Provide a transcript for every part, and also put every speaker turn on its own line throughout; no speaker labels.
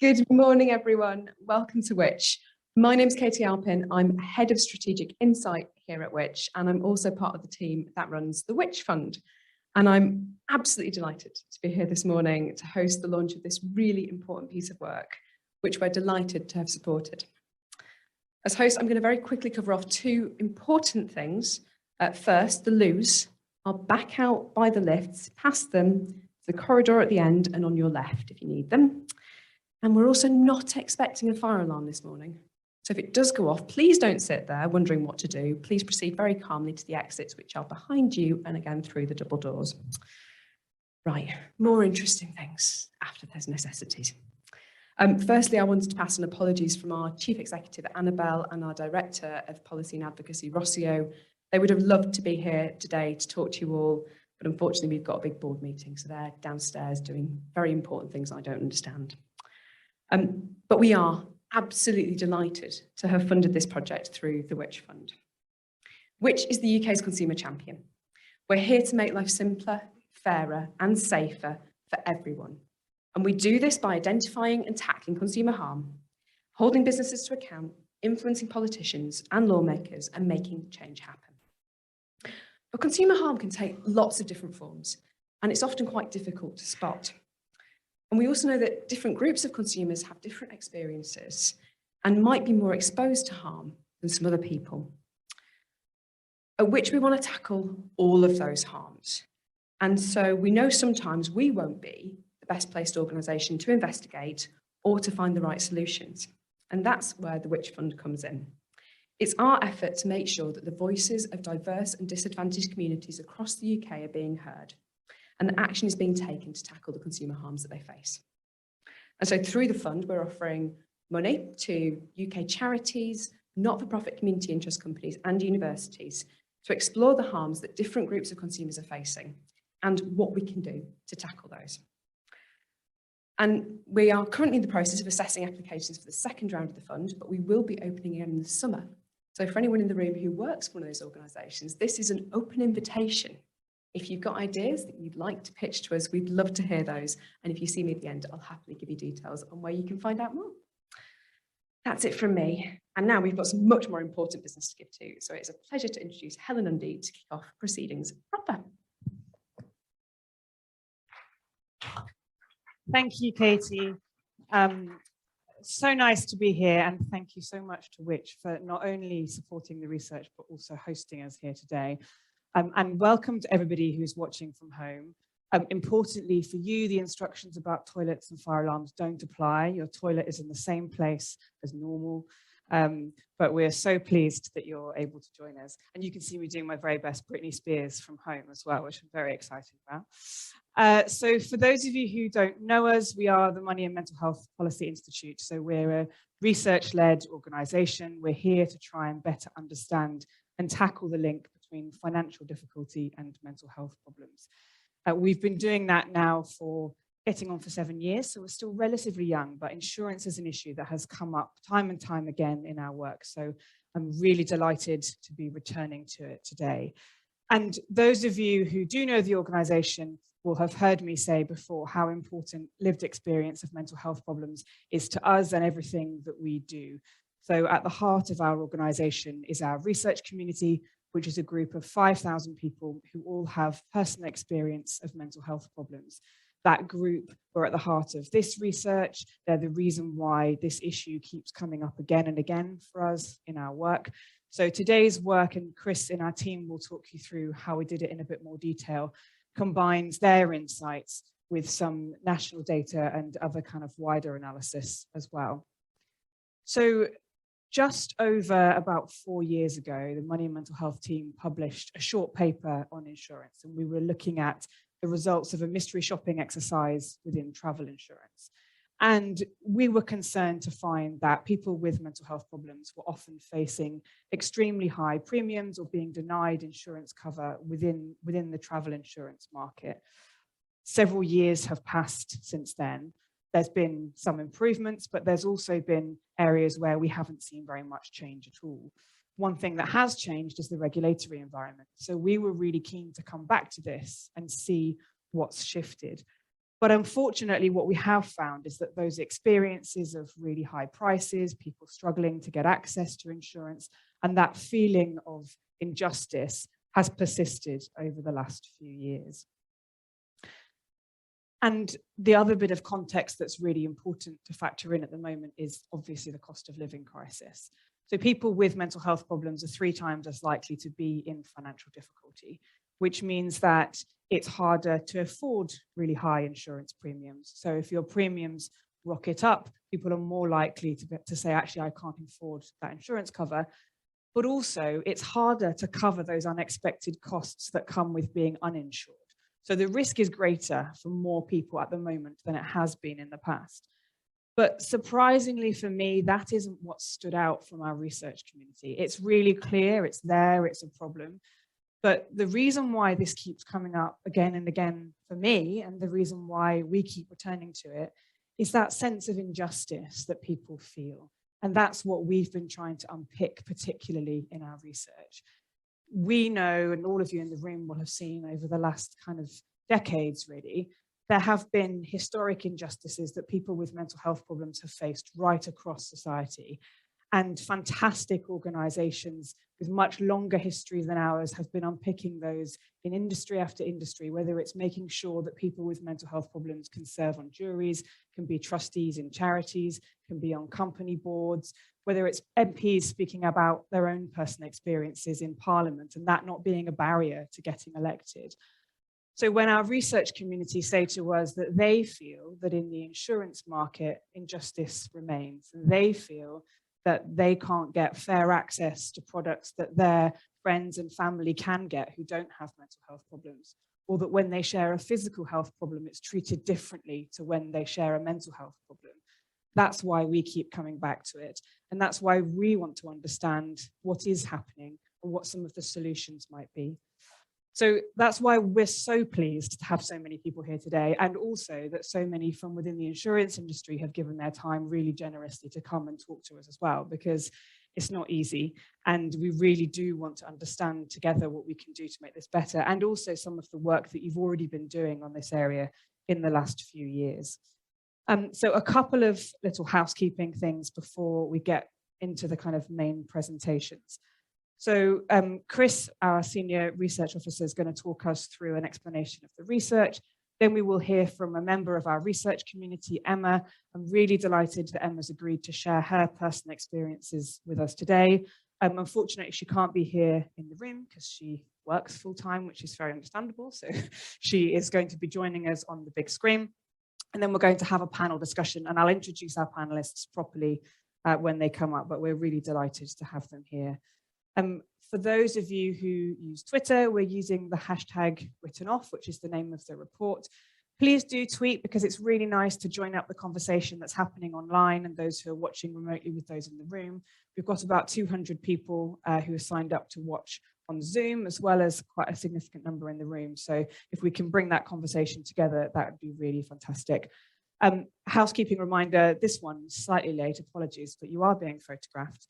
Good morning, everyone. Welcome to Which. My name's Katie Alpin. I'm Head of Strategic Insight here at Which, and I'm also part of the team that runs the Which Fund. And I'm absolutely delighted to be here this morning to host the launch of this really important piece of work, which we're delighted to have supported. As host, I'm going to very quickly cover off two important things. First, the loos are back out by the lifts, past them, to the corridor at the end and on your left if you need them. And we're also not expecting a fire alarm this morning. So if it does go off, please don't sit there wondering what to do. Please proceed very calmly to the exits, which are behind you and again through the double doors. Right, more interesting things after there's necessities. Firstly, I wanted to pass on apologies from our Chief Executive, Annabelle, and our Director of Policy and Advocacy, Rossio. They would have loved to be here today to talk to you all, but unfortunately we've got a big board meeting, so they're downstairs doing very important things I don't understand. But we are absolutely delighted to have funded this project through the Which Fund. Which is the UK's consumer champion. We're here to make life simpler, fairer and safer for everyone. And we do this by identifying and tackling consumer harm, holding businesses to account, influencing politicians and lawmakers and making change happen. But consumer harm can take lots of different forms, and it's often quite difficult to spot. And we also know that different groups of consumers have different experiences and might be more exposed to harm than some other people. At Which we want to tackle all of those harms. And so we know sometimes we won't be the best placed organisation to investigate or to find the right solutions. And that's where the Which Fund comes in. It's our effort to make sure that the voices of diverse and disadvantaged communities across the UK are being heard, and that action is being taken to tackle the consumer harms that they face. And so through the fund, we're offering money to UK charities, not-for-profit community interest companies and universities to explore the harms that different groups of consumers are facing and what we can do to tackle those. And we are currently in the process of assessing applications for the second round of the fund, but we will be opening again in the summer. So for anyone in the room who works for one of those organisations, this is an open invitation. If you've got ideas that you'd like to pitch to us, we'd love to hear those. And if you see me at the end, I'll happily give you details on where you can find out more. That's it from me. And now we've got some much more important business to give to. So it's a pleasure to introduce Helen Undy to kick off proceedings proper.
Thank you, Katie. So nice to be here, and thank you so much to Which for not only supporting the research, but also hosting us here today. And welcome to everybody who's watching from home. Importantly for you, the instructions about toilets and fire alarms don't apply. Your toilet is in the same place as normal. But we're so pleased that you're able to join us. And you can see me doing my very best Britney Spears from home as well, which I'm very excited about. So for those of you who don't know us, we are the Money and Mental Health Policy Institute. So we're a research-led organisation. We're here to try and better understand and tackle the link between financial difficulty and mental health problems. We've been doing that now for getting on for 7 years, so we're still relatively young, but insurance is an issue that has come up time and time again in our work. So I'm really delighted to be returning to it today. And those of you who do know the organisation will have heard me say before how important lived experience of mental health problems is to us and everything that we do. So at the heart of our organisation is our research community, which is a group of 5,000 people who all have personal experience of mental health problems. That group are at the heart of this research. They're the reason why this issue keeps coming up again and again for us in our work. So today's work, and Chris in our team will talk you through how we did it in a bit more detail, combines their insights with some national data and other kind of wider analysis as well. So just over about 4 years ago, the Money and Mental Health team published a short paper on insurance, and we were looking at the results of a mystery shopping exercise within travel insurance. And we were concerned to find that people with mental health problems were often facing extremely high premiums or being denied insurance cover within the travel insurance market. Several years have passed since then. There's been some improvements, but there's also been areas where we haven't seen very much change at all. One thing that has changed is the regulatory environment. So we were really keen to come back to this and see what's shifted. But unfortunately, what we have found is that those experiences of really high prices, people struggling to get access to insurance, and that feeling of injustice has persisted over the last few years. And the other bit of context that's really important to factor in at the moment is obviously the cost of living crisis. So people with mental health problems are 3 times as likely to be in financial difficulty, which means that it's harder to afford really high insurance premiums. So if your premiums rocket up, people are more likely to say, actually, I can't afford that insurance cover. But also, it's harder to cover those unexpected costs that come with being uninsured. So the risk is greater for more people at the moment than it has been in the past. But surprisingly for me, that isn't what stood out from our research community. It's really clear, it's there, it's a problem. But the reason why this keeps coming up again and again for me, and the reason why we keep returning to it, is that sense of injustice that people feel. And that's what we've been trying to unpick, particularly in our research. We know, and all of you in the room will have seen over the last kind of decades, really, there have been historic injustices that people with mental health problems have faced right across society. And fantastic organizations with much longer histories than ours have been unpicking those in industry after industry, whether it's making sure that people with mental health problems can serve on juries, can be trustees in charities, can be on company boards, whether it's MPs speaking about their own personal experiences in Parliament and that not being a barrier to getting elected. So when our research community say to us that they feel that in the insurance market, injustice remains, and they feel that they can't get fair access to products that their friends and family can get who don't have mental health problems, or that when they share a physical health problem, it's treated differently to when they share a mental health problem. That's why we keep coming back to it. And that's why we want to understand what is happening and what some of the solutions might be. So that's why we're so pleased to have so many people here today, and also that so many from within the insurance industry have given their time really generously to come and talk to us as well, because it's not easy. And we really do want to understand together what we can do to make this better, and also some of the work that you've already been doing on this area in the last few years. So a couple of little housekeeping things before we get into the kind of main presentations. So Chris, our senior research officer, is going to talk us through an explanation of the research. Then we will hear from a member of our research community, Emma. I'm really delighted that Emma's agreed to share her personal experiences with us today. Unfortunately, she can't be here in the room because she works full time, which is very understandable. So she is going to be joining us on the big screen. And then we're going to have a panel discussion, and I'll introduce our panelists properly when they come up, but we're really delighted to have them here. For those of you who use Twitter, we're using the hashtag #WrittenOff, which is the name of the report. Please do tweet, because it's really nice to join up the conversation that's happening online and those who are watching remotely with those in the room. We've got about 200 people who have signed up to watch on Zoom, as well as quite a significant number in the room. So if we can bring that conversation together, that would be really fantastic. Housekeeping reminder, this one slightly late, apologies, but you are being photographed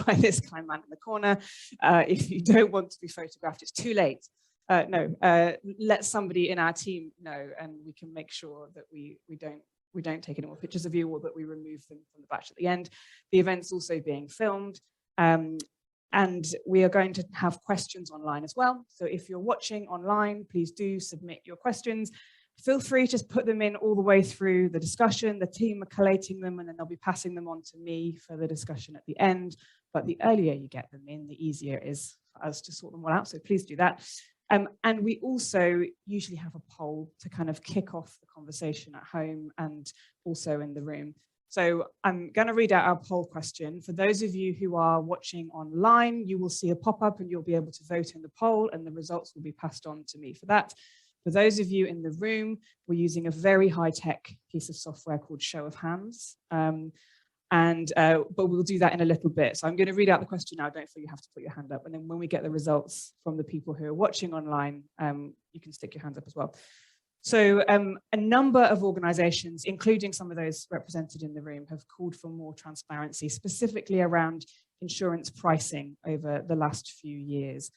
by this kind man in the corner. If you don't want to be photographed, it's too late. Let somebody in our team know, and we can make sure that we don't take any more pictures of you, or that we remove them from the batch at the end. The event's also being filmed. And we are going to have questions online as well. So if you're watching online, please do submit your questions. Feel free to just put them in all the way through the discussion. The team are collating them, and then they'll be passing them on to me for the discussion at the end. But the earlier you get them in, the easier it is for us to sort them all out. So please do that. And we also usually have a poll to kind of kick off the conversation at home and also in the room. So I'm going to read out our poll question. For those of you who are watching online, you will see a pop-up and you'll be able to vote in the poll, and the results will be passed on to me for that. For those of you in the room, we're using a very high-tech piece of software called Show of Hands. But we'll do that in a little bit. So I'm going to read out the question now. Don't feel you have to put your hand up. And then when we get the results from the people who are watching online, you can stick your hands up as well. So a number of organizations, including some of those represented in the room, have called for more transparency, specifically around insurance pricing over the last few years.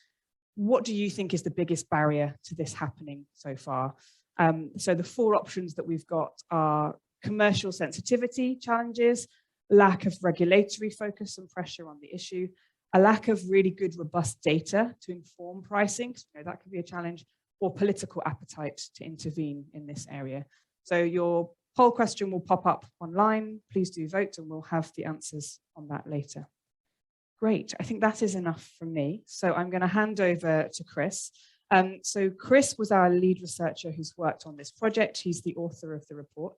What do you think is the biggest barrier to this happening so far? So the four options that we've got are commercial sensitivity challenges, lack of regulatory focus and pressure on the issue, a lack of really good, robust data to inform pricing, so, that could be a challenge, or political appetite to intervene in this area. So your poll question will pop up online. Please do vote and we'll have the answers on that later. Great, I think that is enough from me. So I'm going to hand over to Chris. So Chris was our lead researcher who's worked on this project. He's the author of the report.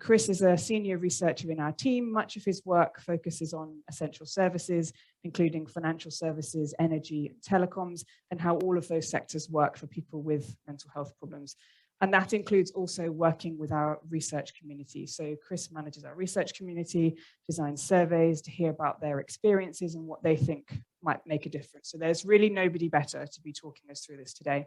Chris is a senior researcher in our team. Much of his work focuses on essential services, including financial services, energy, and telecoms, and how all of those sectors work for people with mental health problems. And that includes also working with our research community. So Chris manages our research community, designs surveys to hear about their experiences and what they think might make a difference. So there's really nobody better to be talking us through this today.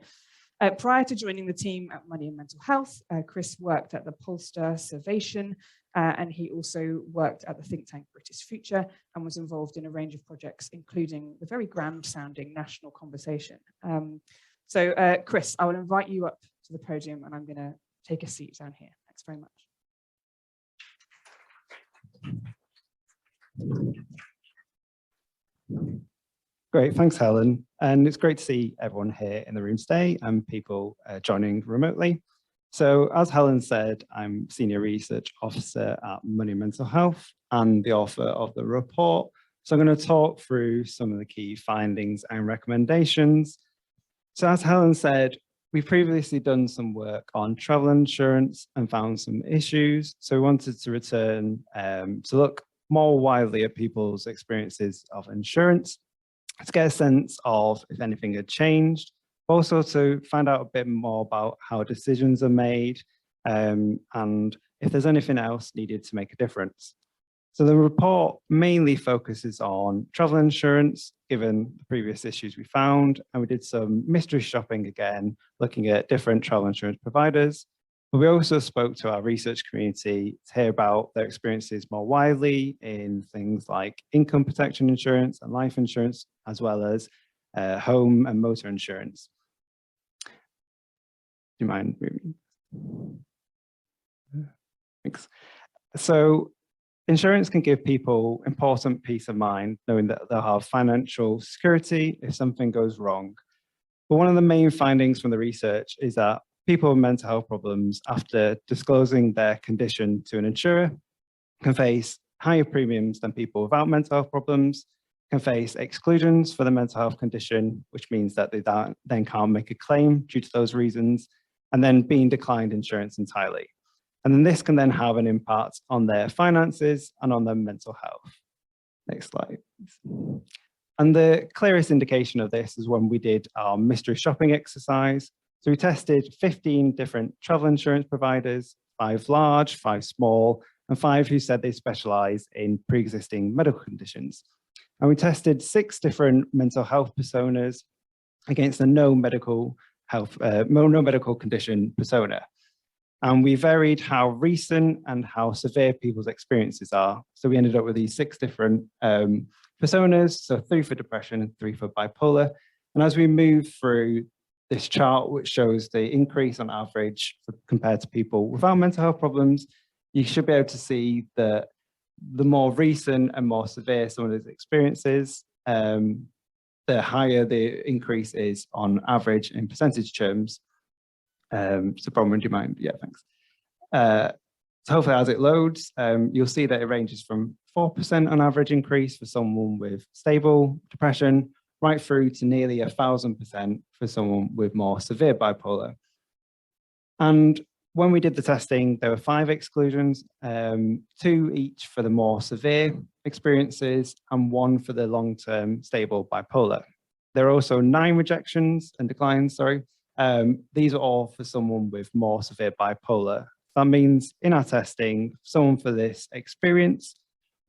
Prior to joining the team at Money and Mental Health, Chris worked at the Polster Survation, and he also worked at the think tank British Future and was involved in a range of projects, including the very grand sounding National Conversation. So Chris, I will invite you up to the podium and I'm going to take a seat down here. Thanks very much.
Great, thanks Helen. And it's great to see everyone here in the room today and people joining remotely. So as Helen said, I'm Senior Research Officer at Money and Mental Health and the author of the report. So I'm going to talk through some of the key findings and recommendations. So as Helen said, we've previously done some work on travel insurance and found some issues. So we wanted to return to look more widely at people's experiences of insurance, to get a sense of if anything had changed, but also to find out a bit more about how decisions are made and if there's anything else needed to make a difference. So the report mainly focuses on travel insurance, given the previous issues we found, and we did some mystery shopping again, looking at different travel insurance providers. But we also spoke to our research community to hear about their experiences more widely in things like income protection insurance and life insurance, as well as home and motor insurance. Do you mind moving? Thanks. So insurance can give people important peace of mind, knowing that they'll have financial security if something goes wrong. But one of the main findings from the research is that people with mental health problems, after disclosing their condition to an insurer, can face higher premiums than people without mental health problems, can face exclusions for the mental health condition, which means that they then can't make a claim due to those reasons, and then being declined insurance entirely. And then this can then have an impact on their finances and on their mental health. Next slide. And the clearest indication of this is when we did our mystery shopping exercise. So we tested 15 different travel insurance providers, 5 large, 5 small, and 5 who said they specialize in pre-existing medical conditions. And we tested 6 different mental health personas against a no medical condition persona. And we varied how recent and how severe people's experiences are. So we ended up with these 6 different personas, so 3 for depression and 3 for bipolar. And as we move through this chart, which shows the increase on average compared to people without mental health problems, you should be able to see that the more recent and more severe some of those experiences, the higher the increase is on average in percentage terms. So Bronwyn, do you mind? Yeah, thanks. So hopefully as it loads, you'll see that it ranges from 4% on average increase for someone with stable depression, right through to nearly 1,000% for someone with more severe bipolar. And when we did the testing, there were 5 exclusions, 2 each for the more severe experiences and 1 for the long-term stable bipolar. There are also 9 rejections and declines, sorry. These are all for someone with more severe bipolar. That means in our testing, someone for this experience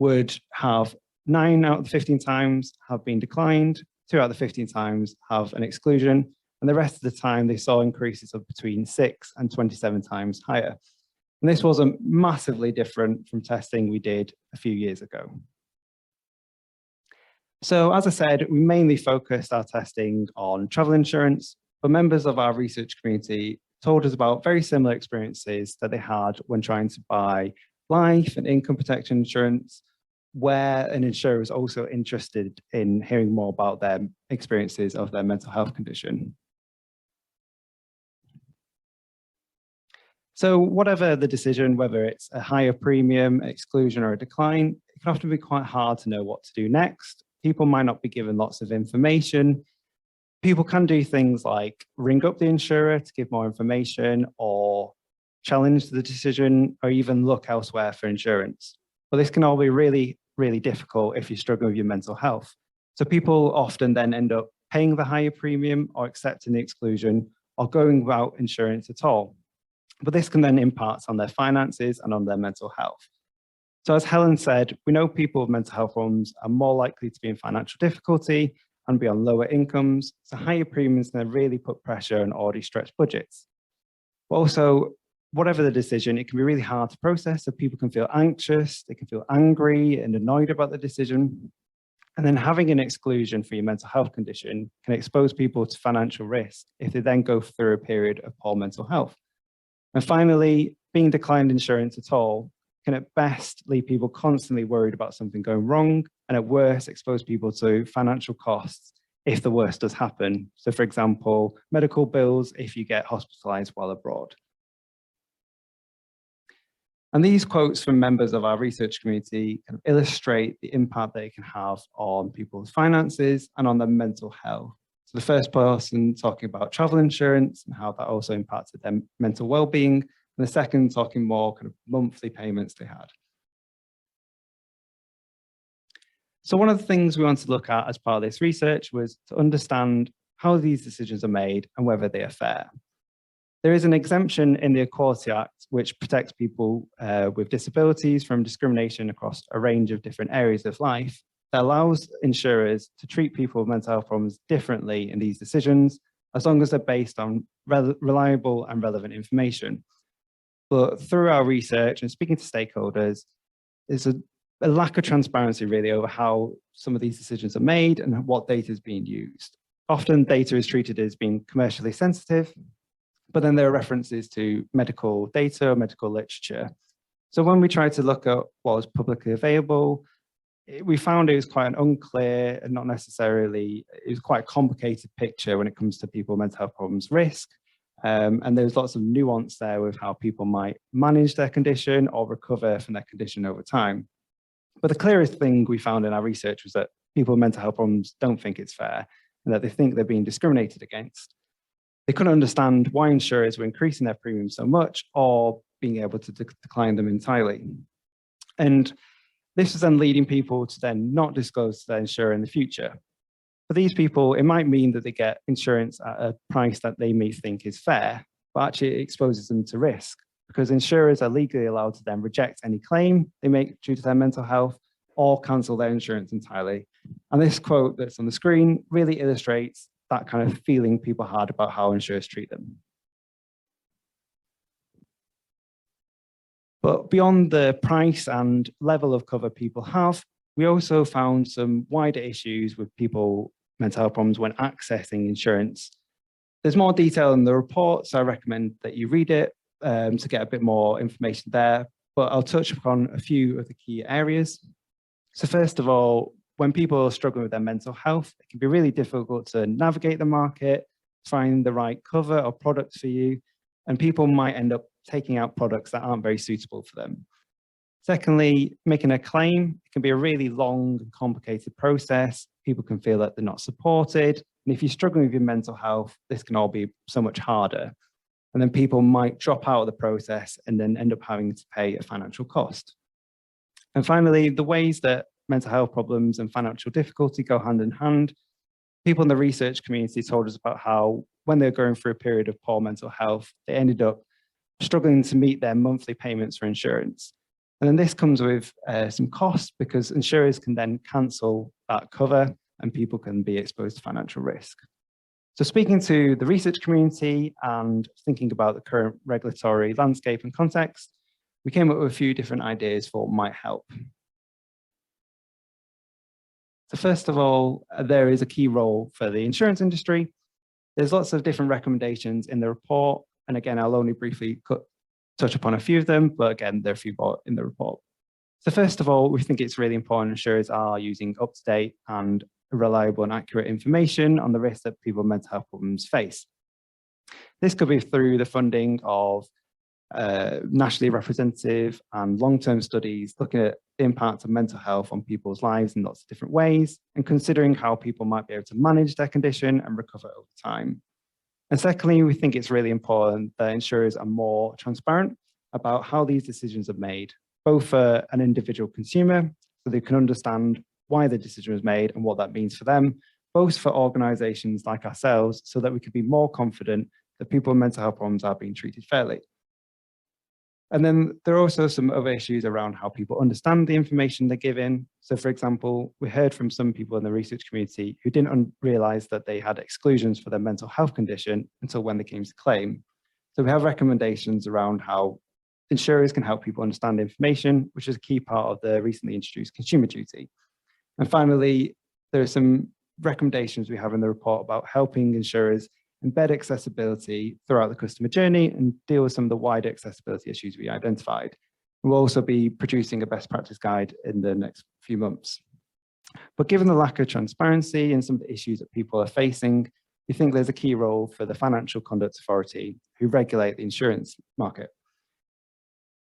would have 9 out of the 15 times have been declined, 2 out of the 15 times have an exclusion, and the rest of the time they saw increases of between 6 and 27 times higher. And this wasn't massively different from testing we did a few years ago. So as I said, we mainly focused our testing on travel insurance, but members of our research community told us about very similar experiences that they had when trying to buy life and income protection insurance, where an insurer is also interested in hearing more about their experiences of their mental health condition. So whatever the decision, whether it's a higher premium, exclusion, or a decline, it can often be quite hard to know what to do next. People might not be given lots of information. People can do things like ring up the insurer to give more information, or challenge the decision, or even look elsewhere for insurance. But this can all be really, really difficult if you're struggling with your mental health. So people often then end up paying the higher premium, or accepting the exclusion, or going without insurance at all. But this can then impact on their finances and on their mental health. So as Helen said, we know people with mental health problems are more likely to be in financial difficulty and be on lower incomes. So higher premiums can really put pressure on already stretched budgets. But also, whatever the decision, it can be really hard to process. So people can feel anxious, they can feel angry and annoyed about the decision. And then having an exclusion for your mental health condition can expose people to financial risk if they then go through a period of poor mental health. And finally, being declined insurance at all can at best leave people constantly worried about something going wrong, and at worst expose people to financial costs if the worst does happen. So for example, medical bills if you get hospitalized while abroad. And these quotes from members of our research community kind of illustrate the impact that it can have on people's finances and on their mental health. So the first person talking about travel insurance and how that also impacted their mental well-being, and the second talking more kind of monthly payments they had. So one of the things we wanted to look at as part of this research was to understand how these decisions are made and whether they are fair. There is an exemption in the Equality Act which protects people with disabilities from discrimination across a range of different areas of life, that allows insurers to treat people with mental health problems differently in these decisions, as long as they're based on reliable and relevant information. But through our research and speaking to stakeholders, there's a lack of transparency really over how some of these decisions are made and what data is being used. Often data is treated as being commercially sensitive, but then there are references to medical data or medical literature. So when we tried to look at what was publicly available, we found it was quite an unclear and not necessarily, it was quite a complicated picture when it comes to people with mental health problems risk. And there's lots of nuance there with how people might manage their condition or recover from their condition over time. But the clearest thing we found in our research was that people with mental health problems don't think it's fair, and that they think they're being discriminated against. They couldn't understand why insurers were increasing their premiums so much or being able to decline them entirely. And this was then leading people to then not disclose to their insurer in the future. For these people, it might mean that they get insurance at a price that they may think is fair, but actually it exposes them to risk, because insurers are legally allowed to then reject any claim they make due to their mental health or cancel their insurance entirely. And this quote that's on the screen really illustrates that kind of feeling people had about how insurers treat them. But beyond the price and level of cover people have, we also found some wider issues with people with mental health problems when accessing insurance. There's more detail in the report, so I recommend that you read it to get a bit more information there, but I'll touch upon a few of the key areas. So first of all, when people are struggling with their mental health, it can be really difficult to navigate the market, find the right cover or products for you, and people might end up taking out products that aren't very suitable for them. Secondly, making a claim can be a really long and complicated process. People can feel that they're not supported. And if you're struggling with your mental health, this can all be so much harder. And then people might drop out of the process and then end up having to pay a financial cost. And finally, the ways that mental health problems and financial difficulty go hand in hand. People in the research community told us about how when they were going through a period of poor mental health, they ended up struggling to meet their monthly payments for insurance. And then this comes with some costs, because insurers can then cancel that cover and people can be exposed to financial risk. So speaking to the research community and thinking about the current regulatory landscape and context, we came up with a few different ideas for what might help. So first of all, there is a key role for the insurance industry. There's lots of different recommendations in the report, And again, I'll only briefly touch upon a few of them, but again, there are a few more in the report. So first of all, we think it's really important insurers are using up-to-date and reliable and accurate information on the risks that people with mental health problems face. This could be through the funding of nationally representative and long-term studies looking at the impact of mental health on people's lives in lots of different ways and considering how people might be able to manage their condition and recover over time. And secondly, we think it's really important that insurers are more transparent about how these decisions are made, both for an individual consumer, so they can understand why the decision was made and what that means for them, both for organisations like ourselves, so that we could be more confident that people with mental health problems are being treated fairly. And then there are also some other issues around how people understand the information they're given. So for example, we heard from some people in the research community who didn't realise that they had exclusions for their mental health condition until when they came to claim. So we have recommendations around how insurers can help people understand information, which is a key part of the recently introduced Consumer Duty. And finally, there are some recommendations we have in the report about helping insurers embed accessibility throughout the customer journey and deal with some of the wider accessibility issues we identified. We'll also be producing a best practice guide in the next few months. But given the lack of transparency and some of the issues that people are facing, we think there's a key role for the Financial Conduct Authority who regulate the insurance market.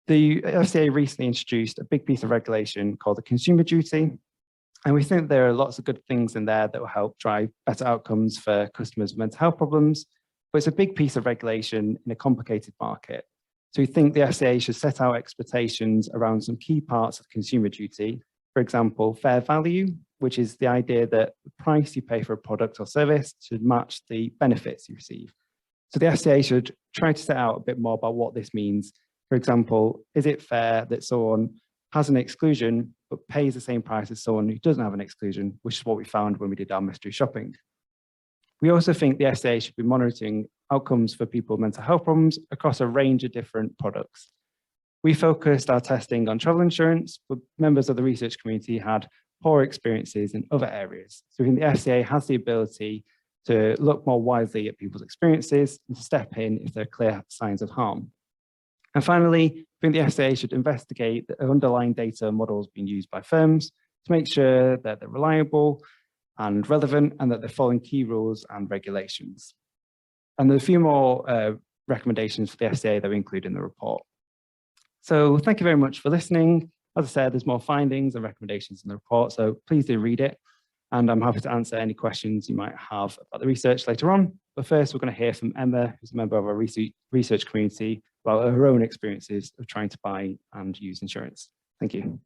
The FCA recently introduced a big piece of regulation called the Consumer Duty. And we think there are lots of good things in there that will help drive better outcomes for customers with mental health problems, but it's a big piece of regulation in a complicated market. So we think the FCA should set out expectations around some key parts of Consumer Duty. For example, fair value, which is the idea that the price you pay for a product or service should match the benefits you receive. So the FCA should try to set out a bit more about what this means. For example, is it fair that someone has an exclusion but pays the same price as someone who doesn't have an exclusion, which is what we found when we did our mystery shopping. We also think the FCA should be monitoring outcomes for people with mental health problems across a range of different products. We focused our testing on travel insurance, but members of the research community had poor experiences in other areas. So we think the FCA has the ability to look more widely at people's experiences and to step in if there are clear signs of harm. And finally, I think the FCA should investigate the underlying data models being used by firms to make sure that they're reliable and relevant and that they're following key rules and regulations. And there's a few more recommendations for the FCA that we include in the report. So thank you very much for listening. As I said, there's more findings and recommendations in the report, so please do read it. And I'm happy to answer any questions you might have about the research later on. But first, we're going to hear from Emma, who's a member of our research community, about her own experiences of trying to buy and use insurance. Thank you.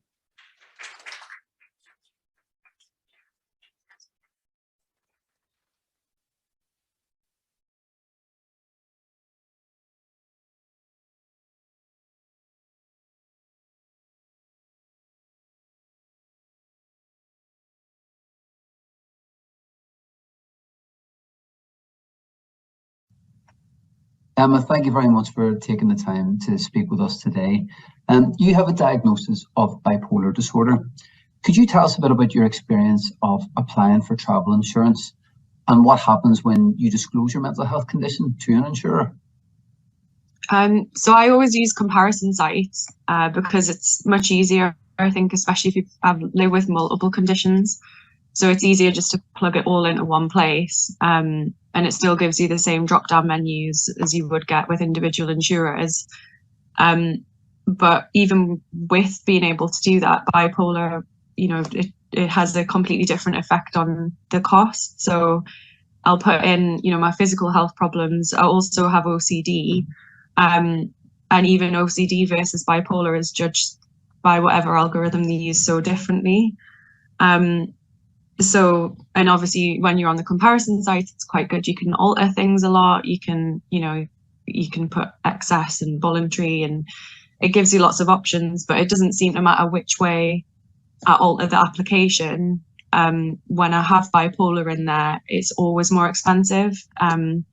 Emma, thank you very much for taking the time to speak with us today. You have a diagnosis of bipolar disorder. Could you tell us a bit about your experience of applying for travel insurance and what happens when you disclose your mental health condition to an insurer?
So I always use comparison sites because it's much easier, I think, especially if you live with multiple conditions. So it's easier just to plug it all into one place. And it still gives you the same drop-down menus as you would get with individual insurers. But even with being able to do that, bipolar, you know, it has a completely different effect on the cost. So I'll put in, you know, my physical health problems. I also have OCD. And even OCD versus bipolar is judged by whatever algorithm they use so differently. So, and obviously when you're on the comparison site, it's quite good. You can alter things a lot. You can, you know, you can put excess and voluntary, and it gives you lots of options, but it doesn't seem to matter which way I alter the application. When I have bipolar in there, it's always more expensive. And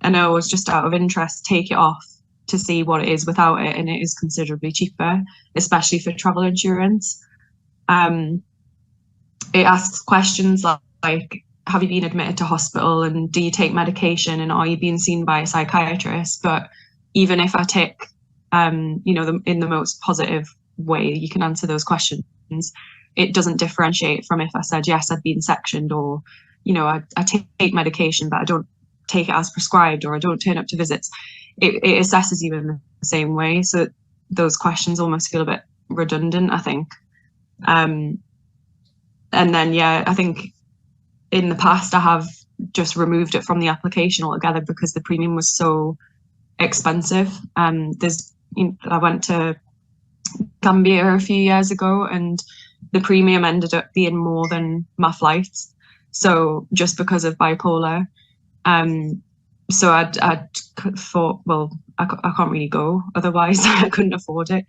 I always, just out of interest, take it off to see what it is without it, and it is considerably cheaper, especially for travel insurance. It asks questions like, have you been admitted to hospital, and do you take medication, and are you being seen by a psychiatrist? But even if I tick, you know, in the most positive way you can answer those questions, it doesn't differentiate from if I said, yes, I've been sectioned, or, you know, I take medication, but I don't take it as prescribed, or I don't turn up to visits. It assesses you in the same way. So those questions almost feel a bit redundant, I think. And then, yeah, I think in the past I have just removed it from the application altogether because the premium was so expensive. I went to Gambia a few years ago, and the premium ended up being more than my flights. So just because of bipolar, so I'd thought, well, I can't really go, otherwise I couldn't afford it.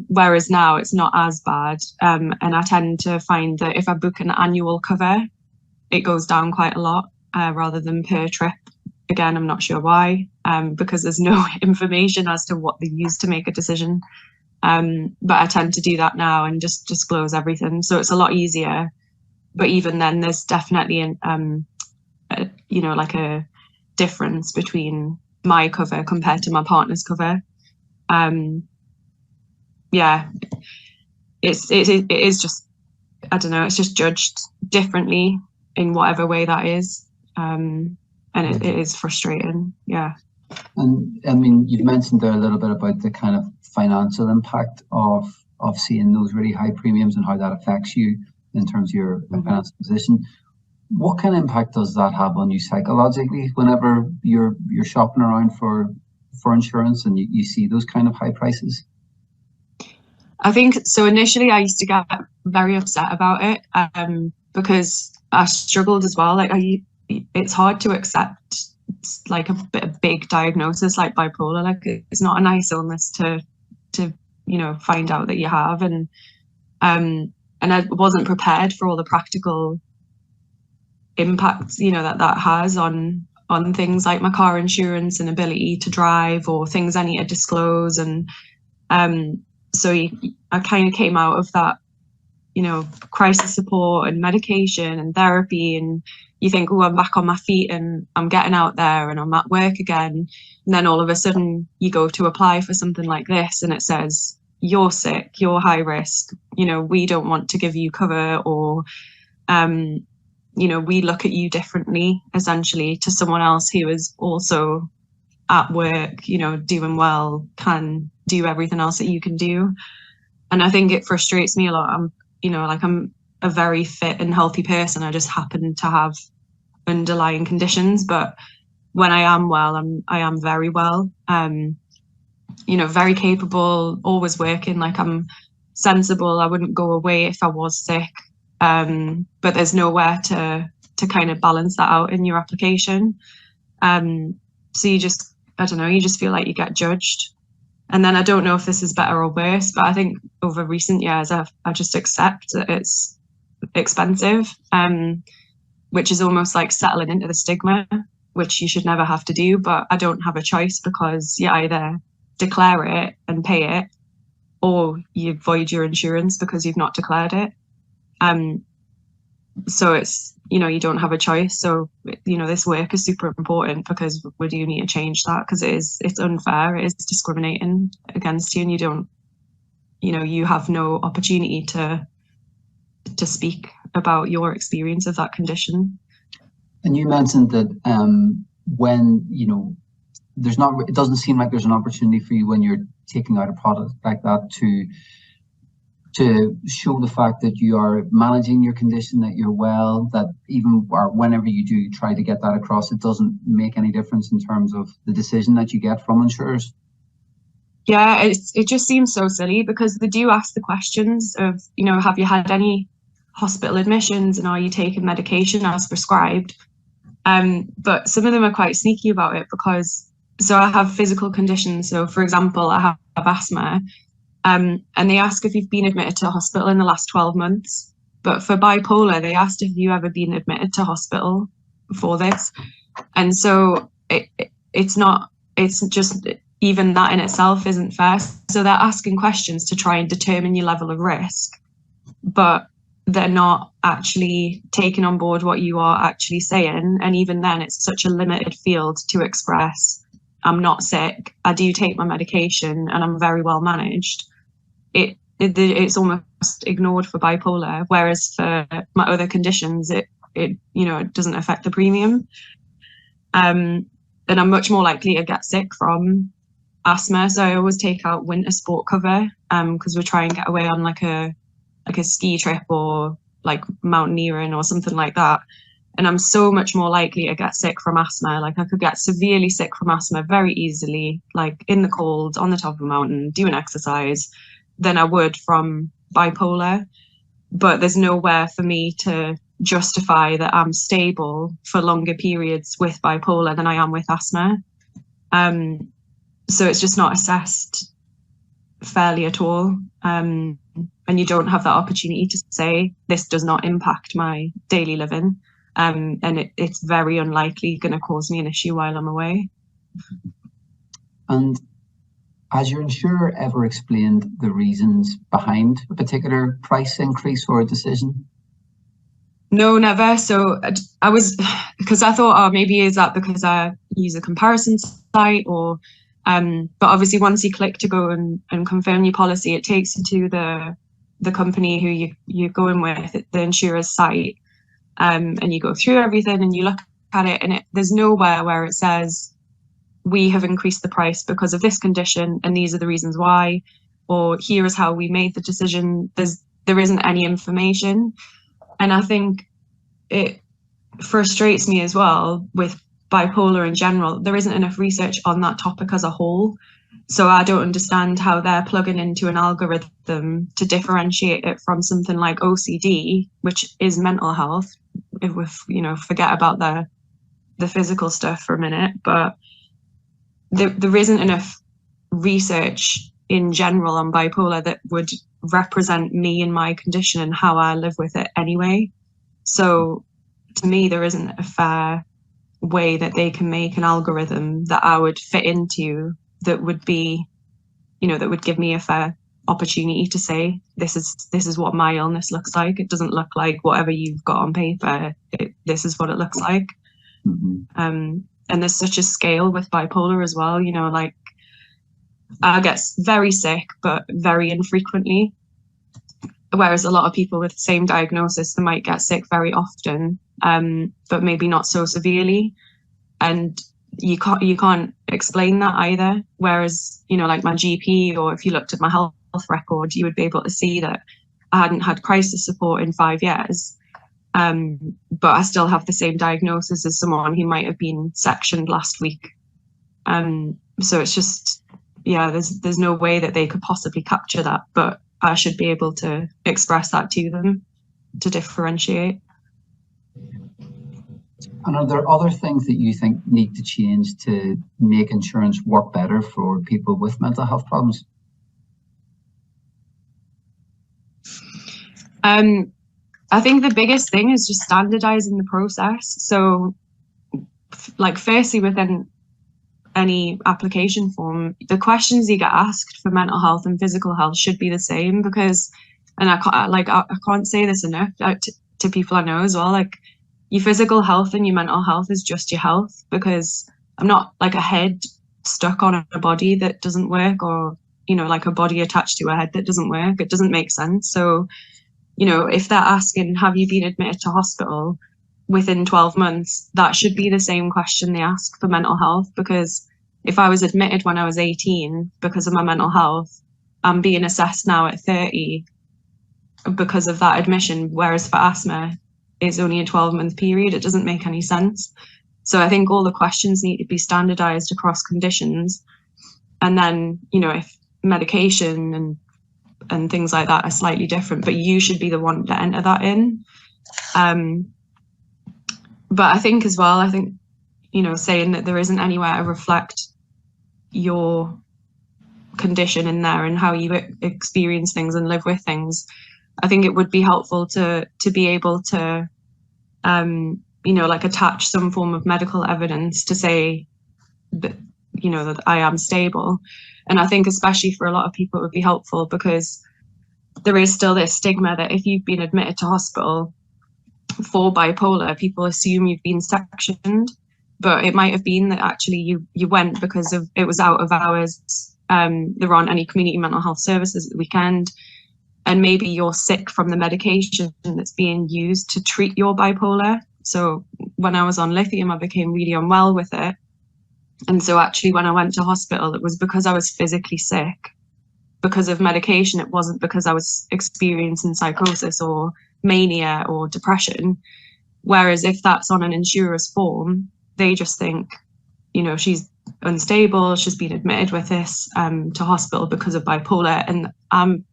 Whereas now it's not as bad, and I tend to find that if I book an annual cover, it goes down quite a lot rather than per trip. Again, I'm not sure why, because there's no information as to what they use to make a decision. But I tend to do that now and just disclose everything. So it's a lot easier. But even then, there's definitely you know, like a difference between my cover compared to my partner's cover. Yeah, it is just, I don't know, it's just judged differently in whatever way that is. And it is frustrating, yeah.
And I mean, you've mentioned there a little bit about the kind of financial impact of seeing those really high premiums and how that affects you in terms of your financial position. What kind of impact does that have on you psychologically whenever you're shopping around for insurance and you see those kind of high prices?
I think so. Initially, I used to get very upset about it because I struggled as well. Like it's hard to accept like a big diagnosis like bipolar. Like it's not a nice illness to you know, find out that you have, and I wasn't prepared for all the practical impacts, you know, that has on things like my car insurance and ability to drive, or things I need to disclose. And so I kind of came out of that, you know, crisis support and medication and therapy, and you think, oh, I'm back on my feet and I'm getting out there and I'm at work again. And then all of a sudden you go to apply for something like this and it says, you're sick, you're high risk, you know, we don't want to give you cover, or, you know, we look at you differently, essentially, to someone else who is also at work, you know, doing well, can do everything else that you can do. And I think it frustrates me a lot. I'm a very fit and healthy person. I just happen to have underlying conditions, but when I am well, I am very well. You know, very capable, always working. Like, I'm sensible. I wouldn't go away if I was sick. But there's nowhere to kind of balance that out in your application. So you just, I don't know, you just feel like you get judged. And then I don't know if this is better or worse, but I think over recent years, I just accept that it's expensive, which is almost like settling into the stigma, which you should never have to do. But I don't have a choice, because you either declare it and pay it, or you void your insurance because you've not declared it. So it's, you know, you don't have a choice. So, you know, this work is super important because we do need to change that, because it's unfair, it is discriminating against you, and you don't, you know, you have no opportunity to speak about your experience of that condition.
And you mentioned that when, you know, it doesn't seem like there's an opportunity for you when you're taking out a product like that to show the fact that you are managing your condition, that you're well, that even or whenever you do try to get that across, it doesn't make any difference in terms of the decision that you get from insurers.
Yeah, it just seems so silly, because they do ask the questions of, you know, have you had any hospital admissions and are you taking medication as prescribed? But some of them are quite sneaky about it, because so I have physical conditions. So, for example, I have asthma. And they ask if you've been admitted to hospital in the last 12 months. But for bipolar, they asked if you ever been admitted to hospital for this. And so it's just, even that in itself isn't fair. So they're asking questions to try and determine your level of risk, but they're not actually taking on board what you are actually saying. And even then, it's such a limited field to express I'm not sick, I do take my medication, and I'm very well managed, it's almost ignored for bipolar, whereas for my other conditions, it doesn't affect the premium. And I'm much more likely to get sick from asthma, so I always take out winter sport cover, because we try and get away on like a ski trip or like mountaineering or something like that. And I'm so much more likely to get sick from asthma. Like I could get severely sick from asthma very easily, like in the cold, on the top of a mountain, doing exercise, than I would from bipolar. But there's nowhere for me to justify that I'm stable for longer periods with bipolar than I am with asthma. So it's just not assessed fairly at all. And you don't have that opportunity to say, this does not impact my daily living. And it's very unlikely going to cause me an issue while I'm away.
And has your insurer ever explained the reasons behind a particular price increase or a decision?
No, never. So I was, because I thought, oh, maybe is that because I use a comparison site, or but obviously once you click to go and confirm your policy, it takes you to the company who you're going with, the insurer's site, and you go through everything and you look at it, and there's nowhere where it says, we have increased the price because of this condition and these are the reasons why, or here is how we made the decision. There isn't any information. And I think it frustrates me as well with bipolar in general. There isn't enough research on that topic as a whole. So I don't understand how they're plugging into an algorithm to differentiate it from something like OCD, which is mental health, if we forget about the physical stuff for a minute. But there isn't enough research in general on bipolar that would represent me and my condition and how I live with it anyway. So to me, there isn't a fair way that they can make an algorithm that I would fit into that would be, that would give me a fair opportunity to say, this is what my illness looks like. It doesn't look like whatever you've got on paper. This is what it looks like. Mm-hmm. And there's such a scale with bipolar as well, like I get very sick, but very infrequently. Whereas a lot of people with the same diagnosis, they might get sick very often, but maybe not so severely. And you can't explain that either. Whereas, like my GP, or if you looked at my health record, you would be able to see that I hadn't had crisis support in 5 years. But I still have the same diagnosis as someone who might have been sectioned last week. So it's just, there's no way that they could possibly capture that, but I should be able to express that to them to differentiate.
And are there other things that you think need to change to make insurance work better for people with mental health problems?
I think the biggest thing is just standardizing the process. So like firstly, within any application form, the questions you get asked for mental health and physical health should be the same, because, and I can't say this enough to people I know as well, like your physical health and your mental health is just your health, because I'm not like a head stuck on a body that doesn't work, or, like a body attached to a head that doesn't work. It doesn't make sense. So, if they're asking, have you been admitted to hospital within 12 months, that should be the same question they ask for mental health, because if I was admitted when I was 18 because of my mental health, I'm being assessed now at 30 because of that admission, whereas for asthma, it's only a 12-month period. It doesn't make any sense. So I think all the questions need to be standardized across conditions. And then, if medication and things like that are slightly different, but you should be the one to enter that in. But I think as well, saying that there isn't anywhere to reflect your condition in there and how you experience things and live with things, I think it would be helpful to be able to, like attach some form of medical evidence to say that, that I am stable. And I think especially for a lot of people, it would be helpful, because there is still this stigma that if you've been admitted to hospital for bipolar, people assume you've been sectioned. but it might have been that actually you went because of it was out of hours. There aren't any community mental health services at the weekend, and maybe you're sick from the medication that's being used to treat your bipolar. So when I was on lithium, I became really unwell with it. And so actually when I went to hospital, it was because I was physically sick because of medication. It wasn't because I was experiencing psychosis or mania or depression. Whereas if that's on an insurer's form, they just think, you know, she's unstable, she's been admitted with this to hospital because of bipolar. And I'm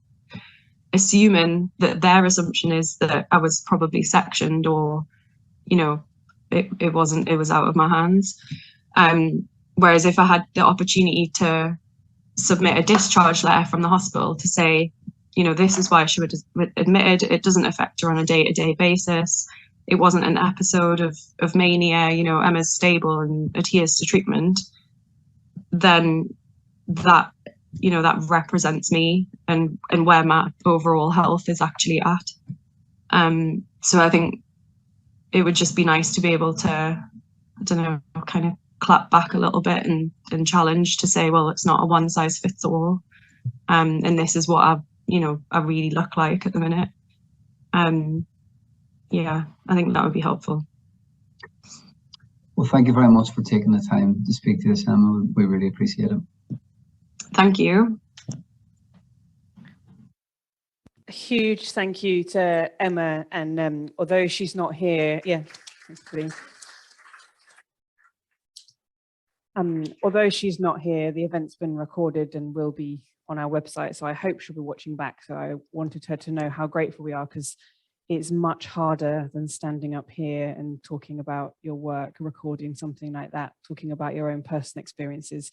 assuming that their assumption is that I was probably sectioned, or, you know, it wasn't, it was out of my hands. Whereas if I had the opportunity to submit a discharge letter from the hospital to say, you know, this is why she was admitted, it doesn't affect her on a day-to-day basis, it wasn't an episode of mania, you know, Emma's stable and adheres to treatment, then that, you know, that represents me and where my overall health is actually at. So I think it would just be nice to be able to, I don't know, kind of clap back a little bit and challenge to say, well, it's not a one size fits all. And this is what I really look like at the minute. Yeah, I think that would be helpful.
Well, thank you very much for taking the time to speak to us, Emma. We really appreciate it.
Thank you.
A huge thank you to Emma, and although she's not here, yeah, thanks, Colleen. Although she's not here, the event's been recorded and will be on our website, so I hope she'll be watching back. So I wanted her to know how grateful we are, because it's much harder than standing up here and talking about your work, recording something like that, talking about your own personal experiences.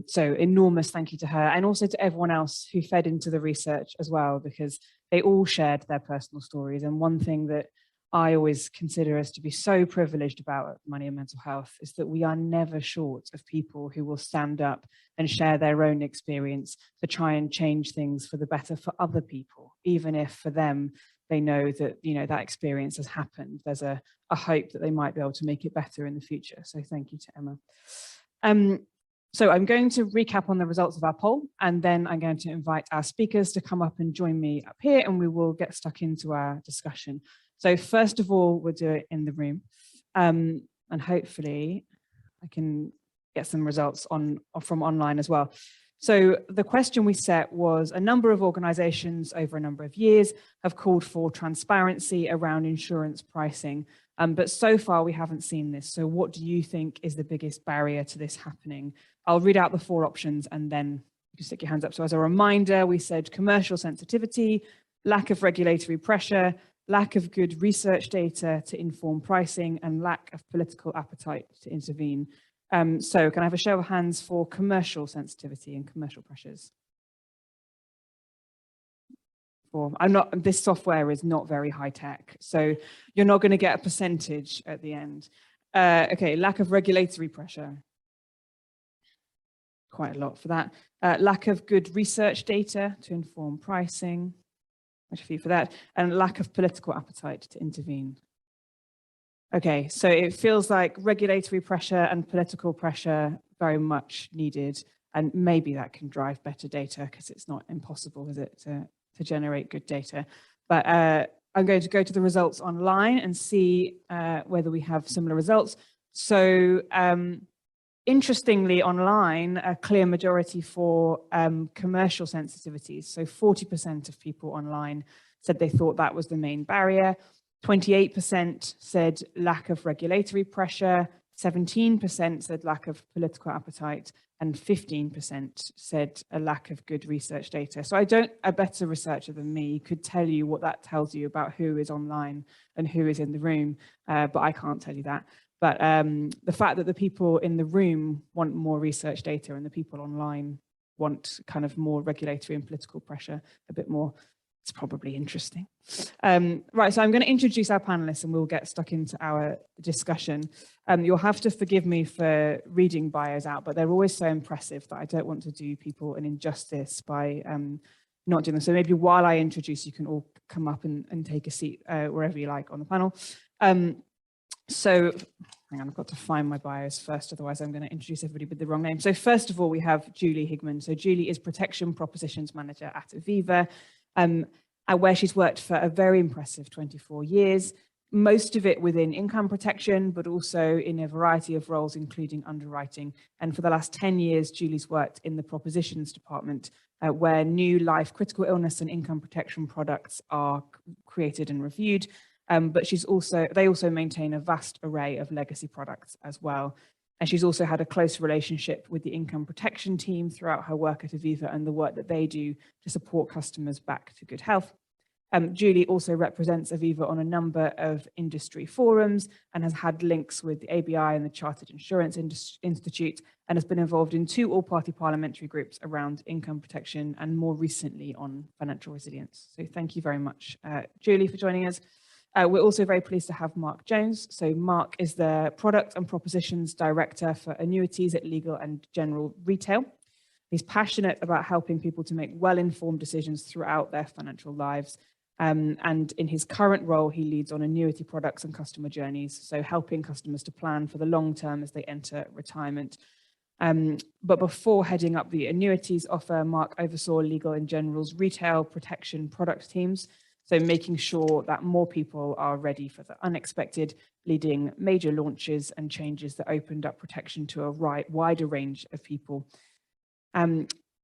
So enormous thank you to her, and also to everyone else who fed into the research as well, because they all shared their personal stories. And one thing that I always consider us to be so privileged about Money and Mental Health is that we are never short of people who will stand up and share their own experience to try and change things for the better for other people, even if for them they know that, you know, that experience has happened. There's a hope that they might be able to make it better in the future. So thank you to Emma. So I'm going to recap on the results of our poll, and then I'm going to invite our speakers to come up and join me up here, and we will get stuck into our discussion. So first of all, we'll do it in the room, and hopefully I can get some results from online as well. So the question we set was, a number of organisations over a number of years have called for transparency around insurance pricing, but so far we haven't seen this. So what do you think is the biggest barrier to this happening? I'll read out the 4 options and then you can stick your hands up. So as a reminder, we said commercial sensitivity, lack of regulatory pressure, lack of good research data to inform pricing, and lack of political appetite to intervene. So can I have a show of hands for commercial sensitivity and commercial pressures? This software is not very high tech, so you're not going to get a percentage at the end. Okay, lack of regulatory pressure. Quite a lot for that. Lack of good research data to inform pricing. Much a few for that. And lack of political appetite to intervene. Okay, so it feels like regulatory pressure and political pressure very much needed, and maybe that can drive better data, because it's not impossible, is it, to generate good data. But I'm going to go to the results online and see whether we have similar results. So interestingly, online, a clear majority for commercial sensitivities. So 40% of people online said they thought that was the main barrier. 28% said lack of regulatory pressure, 17% said lack of political appetite, and 15% said a lack of good research data. So a better researcher than me could tell you what that tells you about who is online and who is in the room, but I can't tell you that. But the fact that the people in the room want more research data and the people online want kind of more regulatory and political pressure a bit more, it's probably interesting. Right, so I'm going to introduce our panelists and we'll get stuck into our discussion. You'll have to forgive me for reading bios out, but they're always so impressive that I don't want to do people an injustice by not doing them. So maybe while I introduce, you can all come up and take a seat wherever you like on the panel. So, hang on, I've got to find my bios first, otherwise I'm going to introduce everybody with the wrong name. So first of all, we have Julie Higman. So Julie is Protection Propositions Manager at Aviva, where she's worked for a very impressive 24 years, most of it within income protection, but also in a variety of roles, including underwriting. And for the last 10 years, Julie's worked in the propositions department, where new life, critical illness and income protection products are created and reviewed. But they also maintain a vast array of legacy products as well. And she's also had a close relationship with the income protection team throughout her work at Aviva and the work that they do to support customers back to good health. Julie also represents Aviva on a number of industry forums and has had links with the ABI and the Chartered Insurance Institute, and has been involved in 2 all-party parliamentary groups around income protection and more recently on financial resilience. So thank you very much, Julie, for joining us. We're also very pleased to have Mark Jones. So Mark is the Product and Propositions Director for Annuities at Legal and General Retail. He's passionate about helping people to make well-informed decisions throughout their financial lives. And in his current role, he leads on annuity products and customer journeys, so helping customers to plan for the long term as they enter retirement. But before heading up the annuities offer, Mark oversaw Legal and General's retail protection product teams, so making sure that more people are ready for the unexpected, leading major launches and changes that opened up protection to a wider range of people.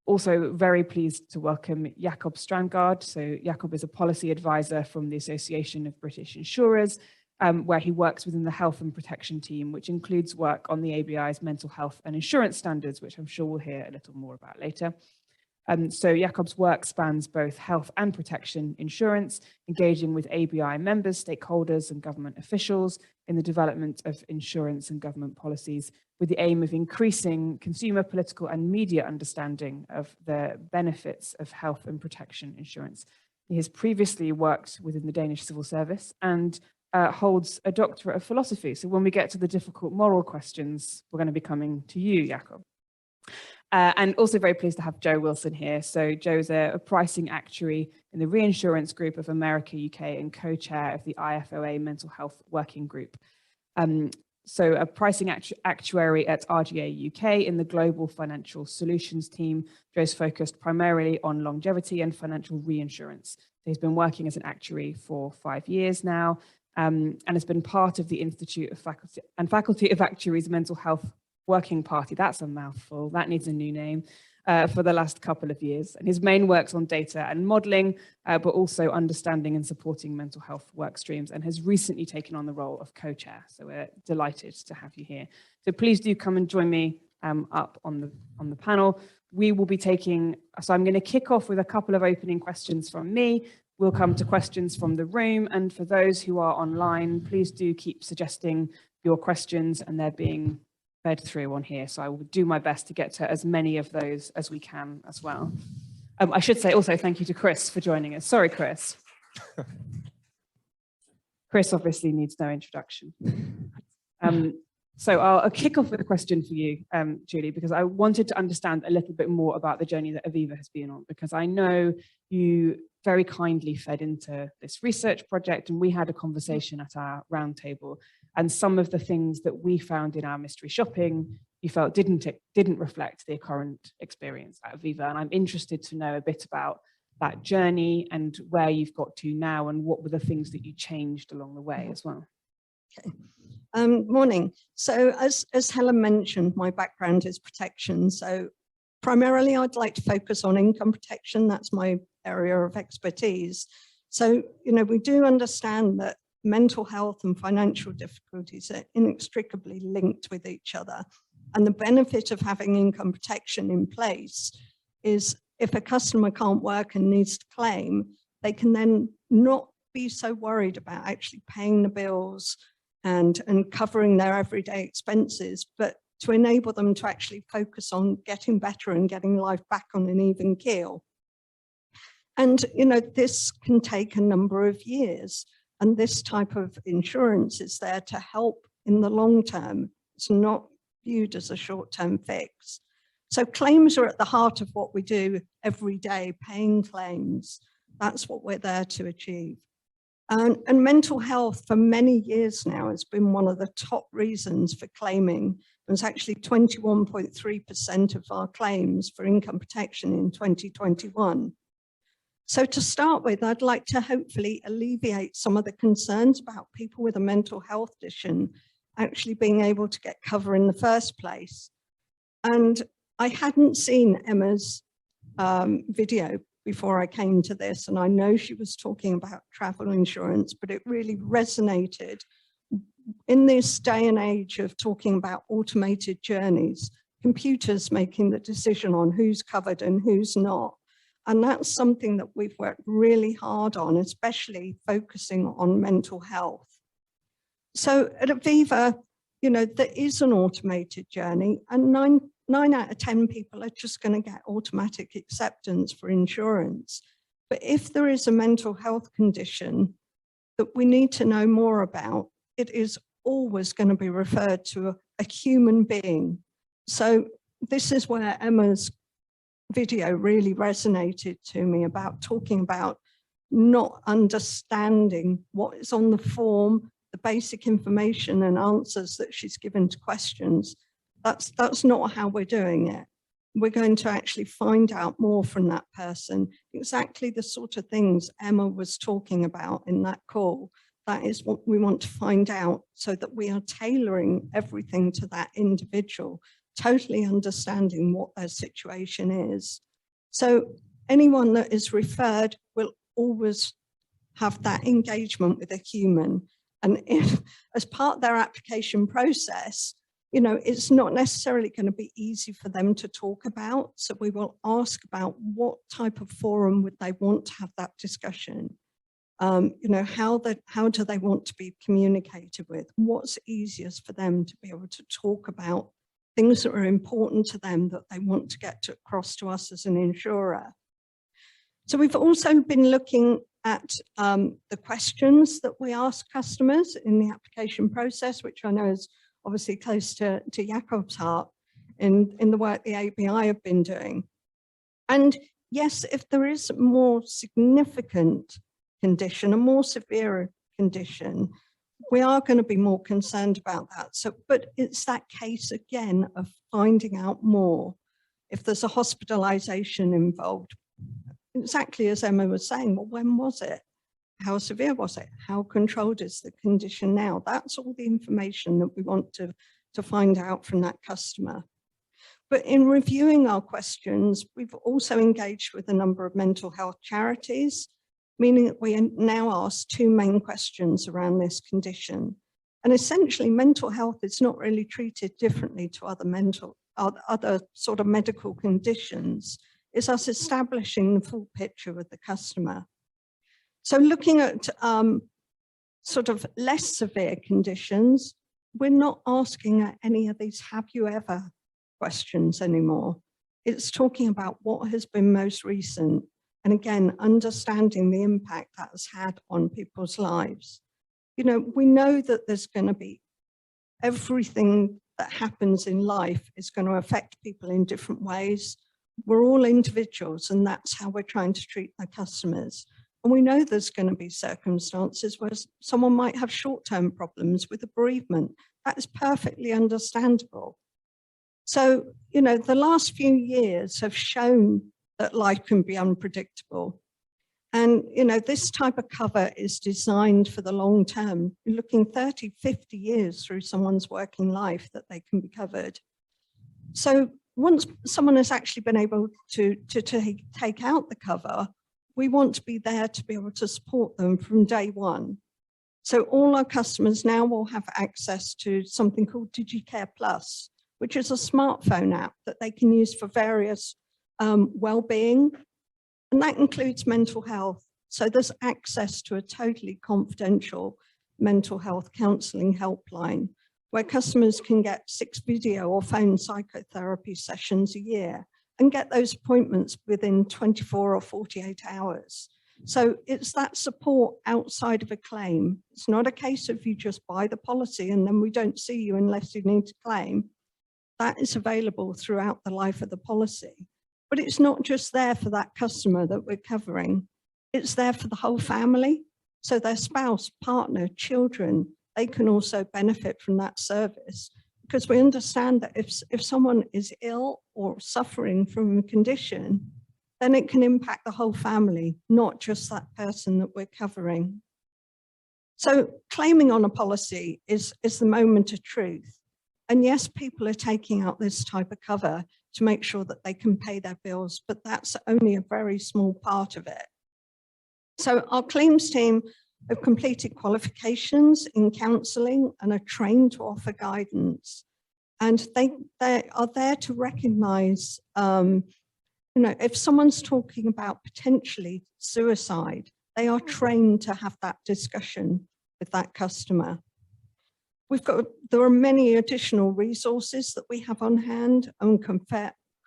Also very pleased to welcome Jacob Strandgaard. So Jacob is a policy advisor from the Association of British Insurers, where he works within the health and protection team, which includes work on the ABI's mental health and insurance standards, which I'm sure we'll hear a little more about later. So Jacob's work spans both health and protection insurance, engaging with ABI members, stakeholders and government officials in the development of insurance and government policies, with the aim of increasing consumer, political and media understanding of the benefits of health and protection insurance. He has previously worked within the Danish civil service and holds a doctorate of philosophy. So when we get to the difficult moral questions, we're going to be coming to you, Jacob. And also very pleased to have Joe Wilson here. So Joe's a pricing actuary in the reinsurance group of America, UK, and co-chair of the IFOA Mental Health Working Group. So a pricing actuary at RGA UK in the Global Financial Solutions team. Joe's focused primarily on longevity and financial reinsurance. So he's been working as an actuary for 5 years now, and has been part of the Institute of Faculty of Actuaries Mental Health Working Party, that's a mouthful, that needs a new name, for the last couple of years. And his main work's on data and modelling, but also understanding and supporting mental health work streams, and has recently taken on the role of co-chair. So we're delighted to have you here. So please do come and join me up on the panel. We will be taking, so I'm going to kick off with a couple of opening questions from me. We'll come to questions from the room, and for those who are online, please do keep suggesting your questions, and they're being fed through on here, so I will do my best to get to as many of those as we can as well. I should say also thank you to Chris for joining us. Sorry, Chris. Chris obviously needs no introduction. So I'll kick off with a question for you, Julie, because I wanted to understand a little bit more about the journey that Aviva has been on, because I know you very kindly fed into this research project, and we had a conversation at our roundtable, and some of the things that we found in our mystery shopping you felt didn't reflect the current experience at Aviva. And I'm interested to know a bit about that journey and where you've got to now, and what were the things that you changed along the way as well.
Okay. Morning. So as Helen mentioned, my background is protection. So primarily I'd like to focus on income protection. That's my area of expertise. So, you know, we do understand that mental health and financial difficulties are inextricably linked with each other. And the benefit of having income protection in place is if a customer can't work and needs to claim, they can then not be so worried about actually paying the bills and covering their everyday expenses, but to enable them to actually focus on getting better and getting life back on an even keel. And, you know, this can take a number of years, and this type of insurance is there to help in the long term. It's not viewed as a short-term fix. So claims are at the heart of what we do every day, paying claims. That's what we're there to achieve. And mental health for many years now has been one of the top reasons for claiming. It was actually 21.3% of our claims for income protection in 2021. So to start with, I'd like to hopefully alleviate some of the concerns about people with a mental health condition actually being able to get cover in the first place. And I hadn't seen Emma's video before I came to this, and I know she was talking about travel insurance, but it really resonated in this day and age of talking about automated journeys, computers making the decision on who's covered and who's not. And that's something that we've worked really hard on, especially focusing on mental health. So at Aviva, you know, there is an automated journey, and 9 out of 10 people are just going to get automatic acceptance for insurance. But if there is a mental health condition that we need to know more about, it is always going to be referred to a human being. So this is where Emma's video really resonated to me about talking about not understanding what is on the form, the basic information and answers that she's given to questions. That's not how we're doing it. We're going to actually find out more from that person, exactly the sort of things Emma was talking about in that call. That is what we want to find out, so that we are tailoring everything to that individual, totally understanding what their situation is. So anyone that is referred will always have that engagement with a human. And if, as part of their application process, you know, it's not necessarily going to be easy for them to talk about. So we will ask about what type of forum would they want to have that discussion. You know, how do they want to be communicated with? What's easiest for them to be able to talk about things that are important to them that they want to get across to us as an insurer. So we've also been looking at the questions that we ask customers in the application process, which I know is obviously close to Jakob's heart in the work the ABI have been doing. And yes, if there is a more significant condition, a more severe condition, we are going to be more concerned about that. So, but it's that case again of finding out more. If there's a hospitalization involved, exactly as Emma was saying, well, when was it? How severe was it? How controlled is the condition now? That's all the information that we want to find out from that customer. But in reviewing our questions, we've also engaged with a number of mental health charities, meaning that we now ask 2 main questions around this condition. And essentially, mental health is not really treated differently to other sort of medical conditions. It's us establishing the full picture with the customer. So looking at sort of less severe conditions, we're not asking any of these "have you ever" questions anymore. It's talking about what has been most recent. And again, understanding the impact that has had on people's lives. You know, we know that there's going to be everything that happens in life is going to affect people in different ways. We're all individuals, and that's how we're trying to treat our customers. And we know there's going to be circumstances where someone might have short-term problems with a bereavement. That is perfectly understandable. So, you know, the last few years have shown that life can be unpredictable. And, you know, this type of cover is designed for the long term. You're looking 30, 50 years through someone's working life that they can be covered. So once someone has actually been able to take out the cover, we want to be there to be able to support them from day one. So all our customers now will have access to something called DigiCare Plus, which is a smartphone app that they can use for various well-being, and that includes mental health. So there's access to a totally confidential mental health counselling helpline where customers can get 6 video or phone psychotherapy sessions a year and get those appointments within 24 or 48 hours. So it's that support outside of a claim. It's not a case of you just buy the policy and then we don't see you unless you need to claim. That is available throughout the life of the policy. But it's not just there for that customer that we're covering. It's there for the whole family. So their spouse, partner, children, they can also benefit from that service, because we understand that if someone is ill or suffering from a condition, then it can impact the whole family, not just that person that we're covering. So claiming on a policy is the moment of truth. And yes, people are taking out this type of cover to make sure that they can pay their bills, but that's only a very small part of it. So our claims team have completed qualifications in counselling and are trained to offer guidance. And they are there to recognise, if someone's talking about potentially suicide, they are trained to have that discussion with that customer. There are many additional resources that we have on hand and can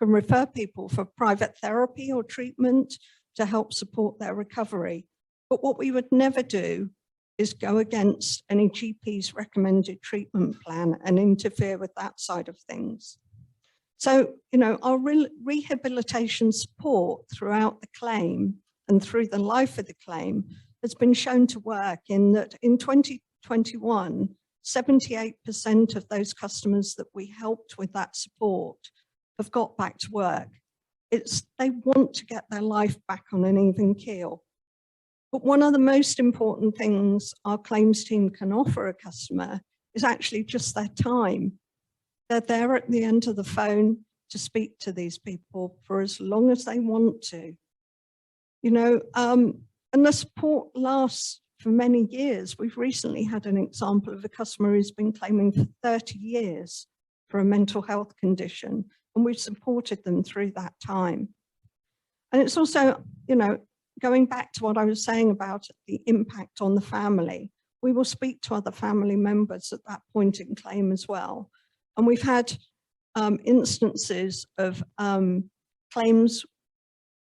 refer people for private therapy or treatment to help support their recovery. But what we would never do is go against any GP's recommended treatment plan and interfere with that side of things. So, our rehabilitation support throughout the claim and through the life of the claim has been shown to work, in that in 2021, 78% of those customers that we helped with that support have got back to work. They want to get their life back on an even keel. But one of the most important things our claims team can offer a customer is actually just their time. They're there at the end of the phone to speak to these people for as long as they want to. And the support lasts for many years. We've recently had an example of a customer who's been claiming for 30 years for a mental health condition, and we've supported them through that time. And it's also, going back to what I was saying about the impact on the family, we will speak to other family members at that point in claim as well. And we've had instances of claims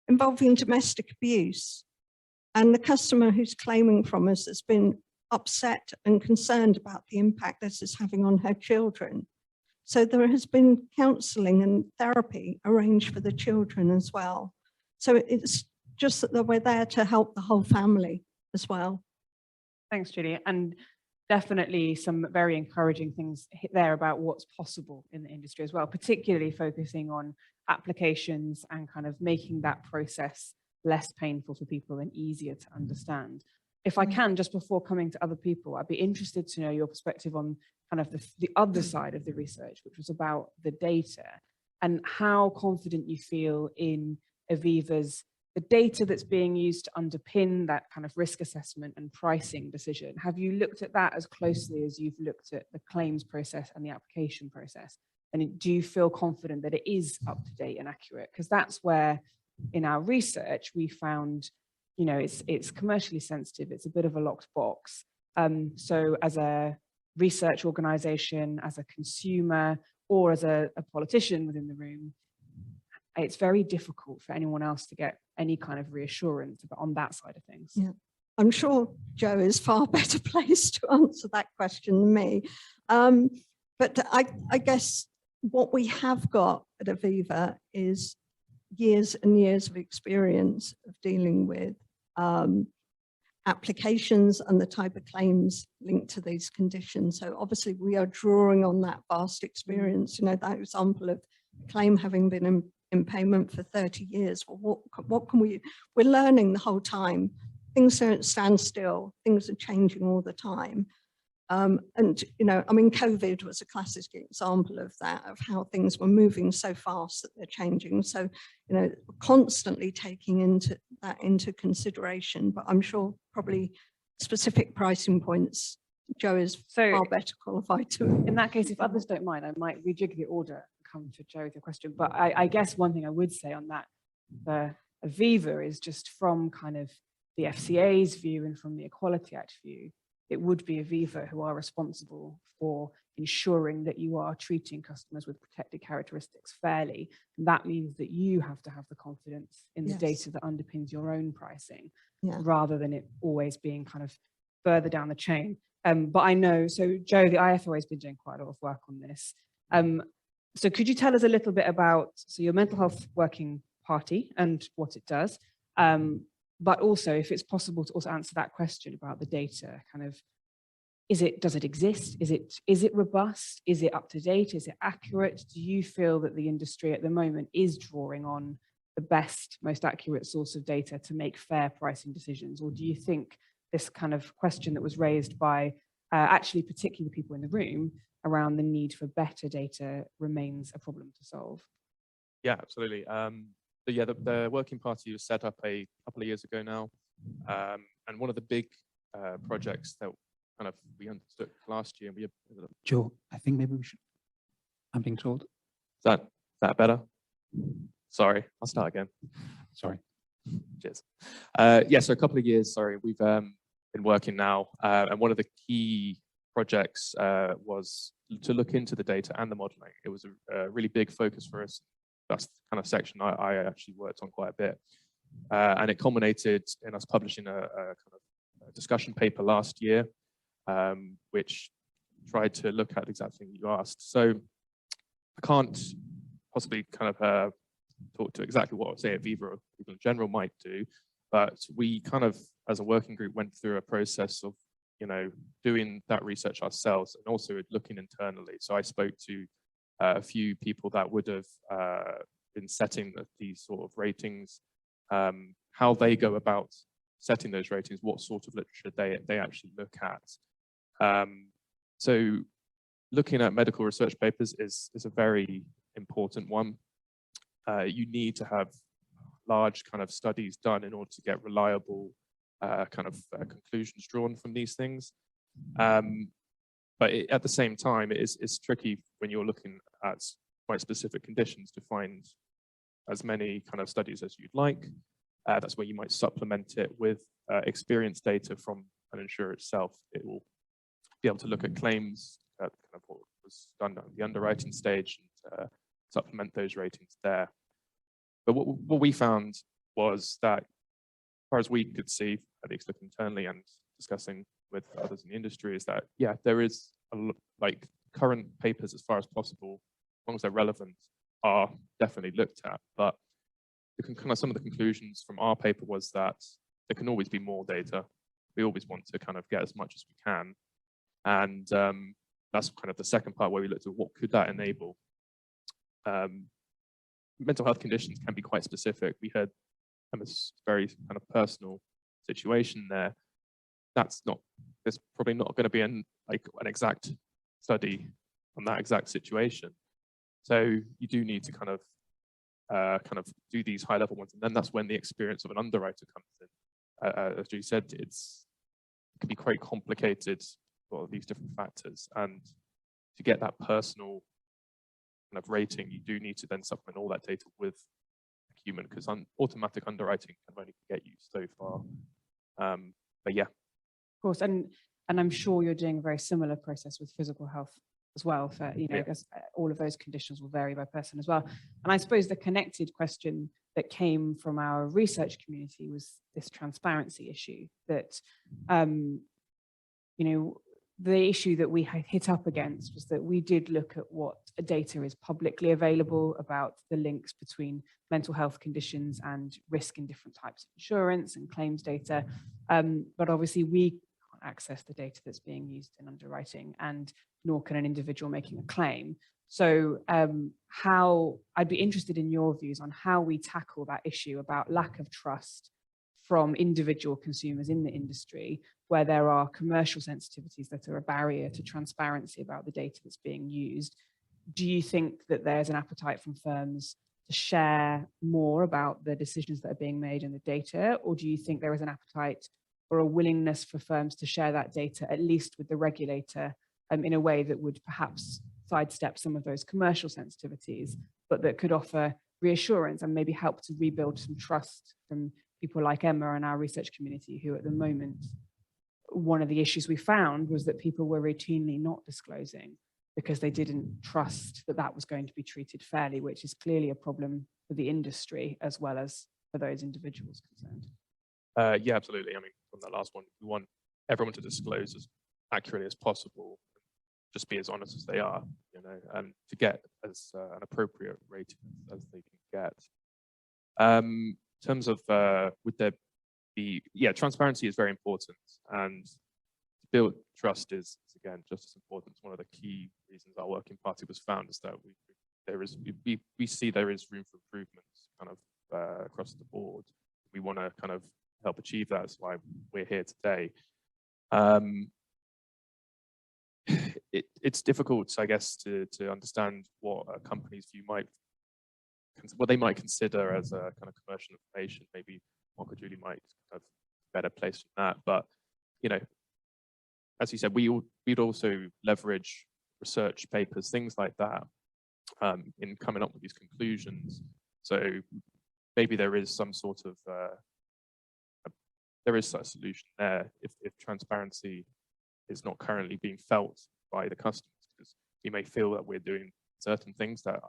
involving domestic abuse. And the customer who's claiming from us has been upset and concerned about the impact this is having on her children. So there has been counselling and therapy arranged for the children as well. So it's just that we're there to help the whole family as well.
Thanks, Julie. And definitely some very encouraging things there about what's possible in the industry as well, particularly focusing on applications and kind of making that process less painful for people and easier to understand. If I can, just before coming to other people, I'd be interested to know your perspective on kind of the other side of the research, which was about the data, and how confident you feel in Aviva's the data that's being used to underpin that kind of risk assessment and pricing decision. Have you looked at that as closely as you've looked at the claims process and the application process? And do you feel confident that it is up to date and accurate? Because that's where in our research we found, it's commercially sensitive. It's a bit of a locked box. So as a research organization, as a consumer, or as a politician within the room, it's very difficult for anyone else to get any kind of reassurance on that side of things.
Yeah, I'm sure Jo is far better placed to answer that question than me. But I guess what we have got at Aviva is years and years of experience of dealing with applications and the type of claims linked to these conditions. So obviously we are drawing on that vast experience. That example of claim having been in payment for 30 years. Well, what can we're learning the whole time. Things don't stand still. Things are changing all the time. And, COVID was a classic example of that, of how things were moving so fast that they're changing. So, constantly taking that into consideration, but I'm sure probably specific pricing points, Jo is far better qualified to.
In that case, if others don't mind, I might rejig the order and come to Jo with your question. But I guess one thing I would say on that, the Aviva is just from kind of the FCA's view and from the Equality Act view, it would be Aviva who are responsible for ensuring that you are treating customers with protected characteristics fairly. And that means that you have to have the confidence in the data that underpins your own pricing, rather than it always being kind of further down the chain. But I know, so Jo, the IFOA has been doing quite a lot of work on this. So could you tell us a little bit about your mental health working party and what it does? But also, if it's possible to also answer that question about the data, kind of, does it exist? Is it robust? Is it up to date? Is it accurate? Do you feel that the industry at the moment is drawing on the best, most accurate source of data to make fair pricing decisions? Or do you think this kind of question that was raised by actually particularly people in the room around the need for better data remains a problem to solve?
Yeah, absolutely. So yeah, the Working Party was set up a couple of years ago now. And one of the big projects that kind of we undertook last year.
Joe, I think maybe we should, I'm being told.
Is that better? Sorry, I'll start again.
Sorry.
Cheers. Yeah, so a couple of years, sorry, we've been working now. And one of the key projects was to look into the data and the modeling. It was a really big focus for us. That's the kind of section I actually worked on quite a bit. And it culminated in us publishing a kind of discussion paper last year, which tried to look at exactly what you asked. So I can't possibly kind of talk to exactly what say Aviva or people in general might do, but we kind of, as a working group, went through a process of, you know, doing that research ourselves and also looking internally. So I spoke to a few people that would have been setting these sort of ratings, how they go about setting those ratings, what sort of literature they actually look at. So looking at medical research papers is a very important one. You need to have large kind of studies done in order to get reliable kind of conclusions drawn from these things. But at the same time, it's tricky when you're looking at quite specific conditions to find as many kind of studies as you'd like. That's where you might supplement it with experience data from an insurer itself. It will be able to look at claims, kind of what was done at the underwriting stage, and supplement those ratings there. But what we found was that, as far as we could see, at least looking internally and discussing with others in the industry, is that, yeah, there is like current papers, as far as possible, as long as they're relevant, are definitely looked at. But kind of some of the conclusions from our paper was that there can always be more data. We always want to kind of get as much as we can. And that's kind of the second part where we looked at what could that enable. Mental health conditions can be quite specific. We heard a very kind of personal situation there. There's probably not going to be an exact study on that exact situation. So you do need to kind of do these high level ones, and then that's when the experience of an underwriter comes in. As you said, it can be quite complicated for these different factors, and to get that personal kind of rating, you do need to then supplement all that data with a human, because automatic underwriting can only get you so far. But yeah,
of course, and I'm sure you're doing a very similar process with physical health as well. For because all of those conditions will vary by person as well. And I suppose the connected question that came from our research community was this transparency issue. That the issue that we had hit up against was that we did look at what data is publicly available about the links between mental health conditions and risk in different types of insurance and claims data. But obviously we can't access the data that's being used in underwriting, and nor can an individual making a claim. So I'd be interested in your views on how we tackle that issue about lack of trust from individual consumers in the industry, where there are commercial sensitivities that are a barrier to transparency about the data that's being used. Do you think that there's an appetite from firms to share more about the decisions that are being made in the data, or do you think there is an appetite or a willingness for firms to share that data, at least with the regulator, in a way that would perhaps sidestep some of those commercial sensitivities, but that could offer reassurance and maybe help to rebuild some trust from people like Emma and our research community, who at the moment, one of the issues we found was that people were routinely not disclosing because they didn't trust that that was going to be treated fairly, which is clearly a problem for the industry as well as for those individuals concerned.
Yeah, absolutely. I mean, from that last one, we want everyone to disclose as accurately as possible, just be as honest as they are, and to get as an appropriate rating as they can get. In terms of would there transparency is very important, and to build trust is again just as important. It's one of the key reasons our working party was found, is that we see there is room for improvement kind of across the board. We want to kind of help achieve that. That's why we're here today. It's difficult, I guess, to understand what a company's view what they might consider as a kind of commercial information. Maybe Mark or Julie might have better place than that. But as you said, we'd also leverage research papers, things like that, in coming up with these conclusions. So maybe there is some sort of there is a solution there if transparency is not currently being felt by the customers, because we may feel that we're doing certain things that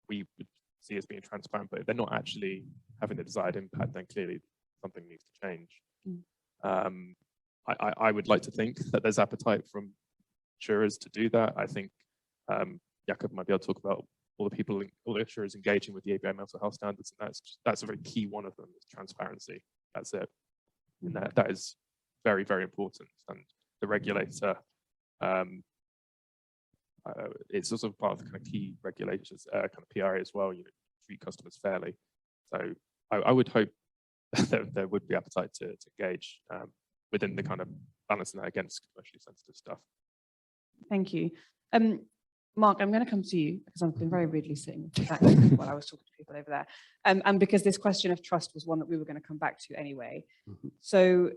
we would see as being transparent, but if they're not actually having the desired impact, then clearly something needs to change. I would like to think that there's appetite from insurers to do that. I think Jakob might be able to talk about all the insurers engaging with the ABI mental health standards, and that's a very key one of them, is transparency. That's it. And that is very, very important. And the regulator, it's also part of the kind of key regulators, kind of PRA as well, treat customers fairly. So I would hope that there would be appetite to engage within the kind of balancing that against commercially sensitive stuff.
Thank you. Mark, I'm going to come to you because I've been very rudely sitting back while I was talking to people over there. And because this question of trust was one that we were going to come back to anyway. So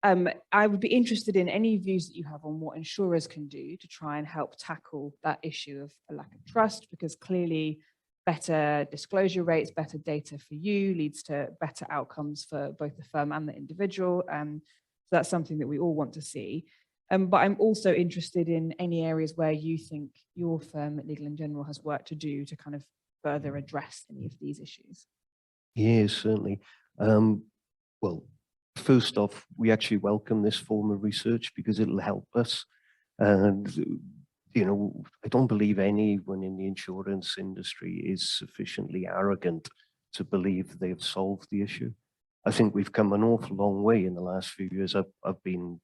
I would be interested in any views that you have on what insurers can do to try and help tackle that issue of a lack of trust, because clearly better disclosure rates, better data for you leads to better outcomes for both the firm and the individual. So that's something that we all want to see. But I'm also interested in any areas where you think your firm at Legal & General has work to do to kind of further address any of these issues.
Yes, certainly. Well, first off, we actually welcome this form of research because it'll help us. And, I don't believe anyone in the insurance industry is sufficiently arrogant to believe they've solved the issue. I think we've come an awful long way in the last few years. I've been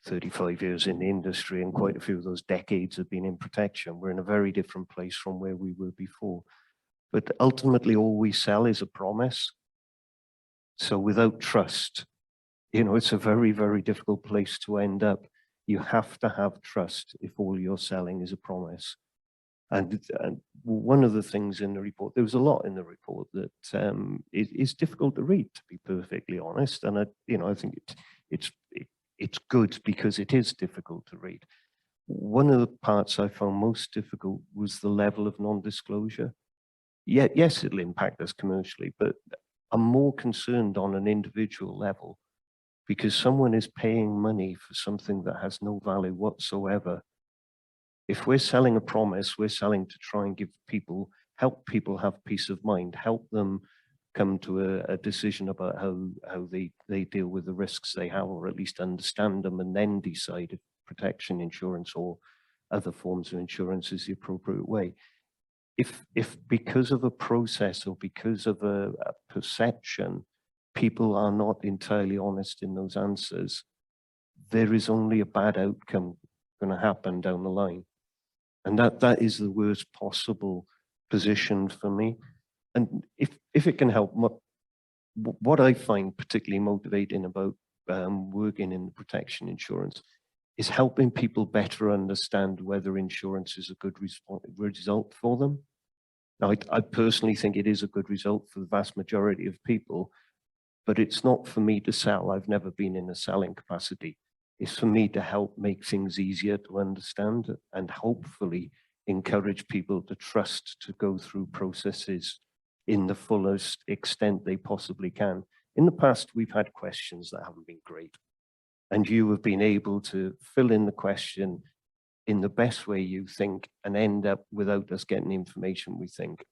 35 years in the industry, and quite a few of those decades have been in protection. We're in a very different place from where we were before. But ultimately, all we sell is a promise. So without trust, it's a very, very difficult place to end up. You have to have trust if all you're selling is a promise. And one of the things in the report, there was a lot in the report that is difficult to read, to be perfectly honest. And I think it's good because it is difficult to read. One of the parts I found most difficult was the level of non-disclosure. Yes, it'll impact us commercially, but I'm more concerned on an individual level, because someone is paying money for something that has no value whatsoever. If we're selling a promise, we're selling to try and help people have peace of mind, help them come to a decision about how they deal with the risks they have, or at least understand them, and then decide if protection insurance or other forms of insurance is the appropriate way. If because of a process or because of a perception, people are not entirely honest in those answers, there is only a bad outcome going to happen down the line. And that is the worst possible position for me. And if it can help, what I find particularly motivating about working in protection insurance is helping people better understand whether insurance is a good result for them. Now, I personally think it is a good result for the vast majority of people, but it's not for me to sell. I've never been in a selling capacity. It's for me to help make things easier to understand and hopefully encourage people to trust to go through processes in the fullest extent they possibly can. In the past, we've had questions that haven't been great, and you have been able to fill in the question in the best way you think and end up without us getting the information we think.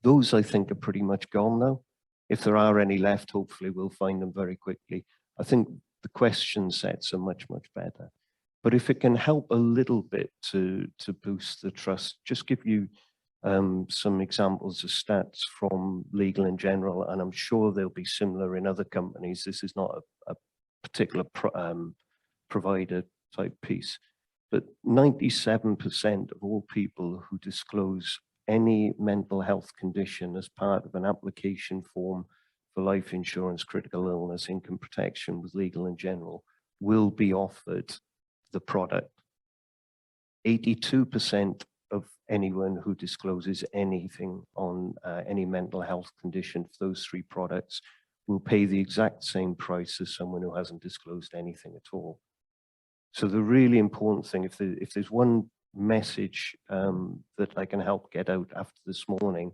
Those, I think, are pretty much gone now. If there are any left, hopefully we'll find them very quickly. I think the question sets are much, much better. But if it can help a little bit to boost the trust, just give you some examples of stats from Legal & General, and I'm sure they'll be similar in other companies. This is not a particular provider type piece, but 97% of all people who disclose any mental health condition as part of an application form for life insurance, critical illness, income protection with Legal & General will be offered the product. 82% of anyone who discloses anything on any mental health condition for those three products will pay the exact same price as someone who hasn't disclosed anything at all. So the really important thing, if there's one message that I can help get out after this morning,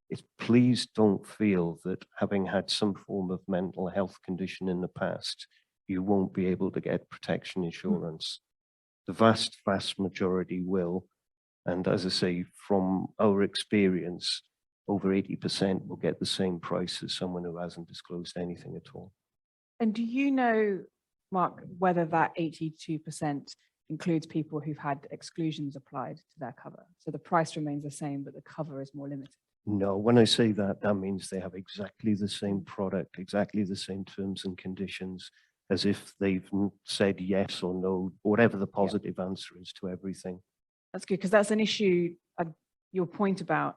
is please don't feel that having had some form of mental health condition in the past, you won't be able to get protection insurance. The vast, vast majority will. And as I say, from our experience, over 80% will get the same price as someone who hasn't disclosed anything at all.
And do you know, Mark, whether that 82% includes people who've had exclusions applied to their cover? So the price remains the same, but the cover is more limited.
No, when I say that, that means they have exactly the same product, exactly the same terms and conditions, as if they've said yes or no, whatever the positive answer is to everything.
That's good, because that's an issue. Your point about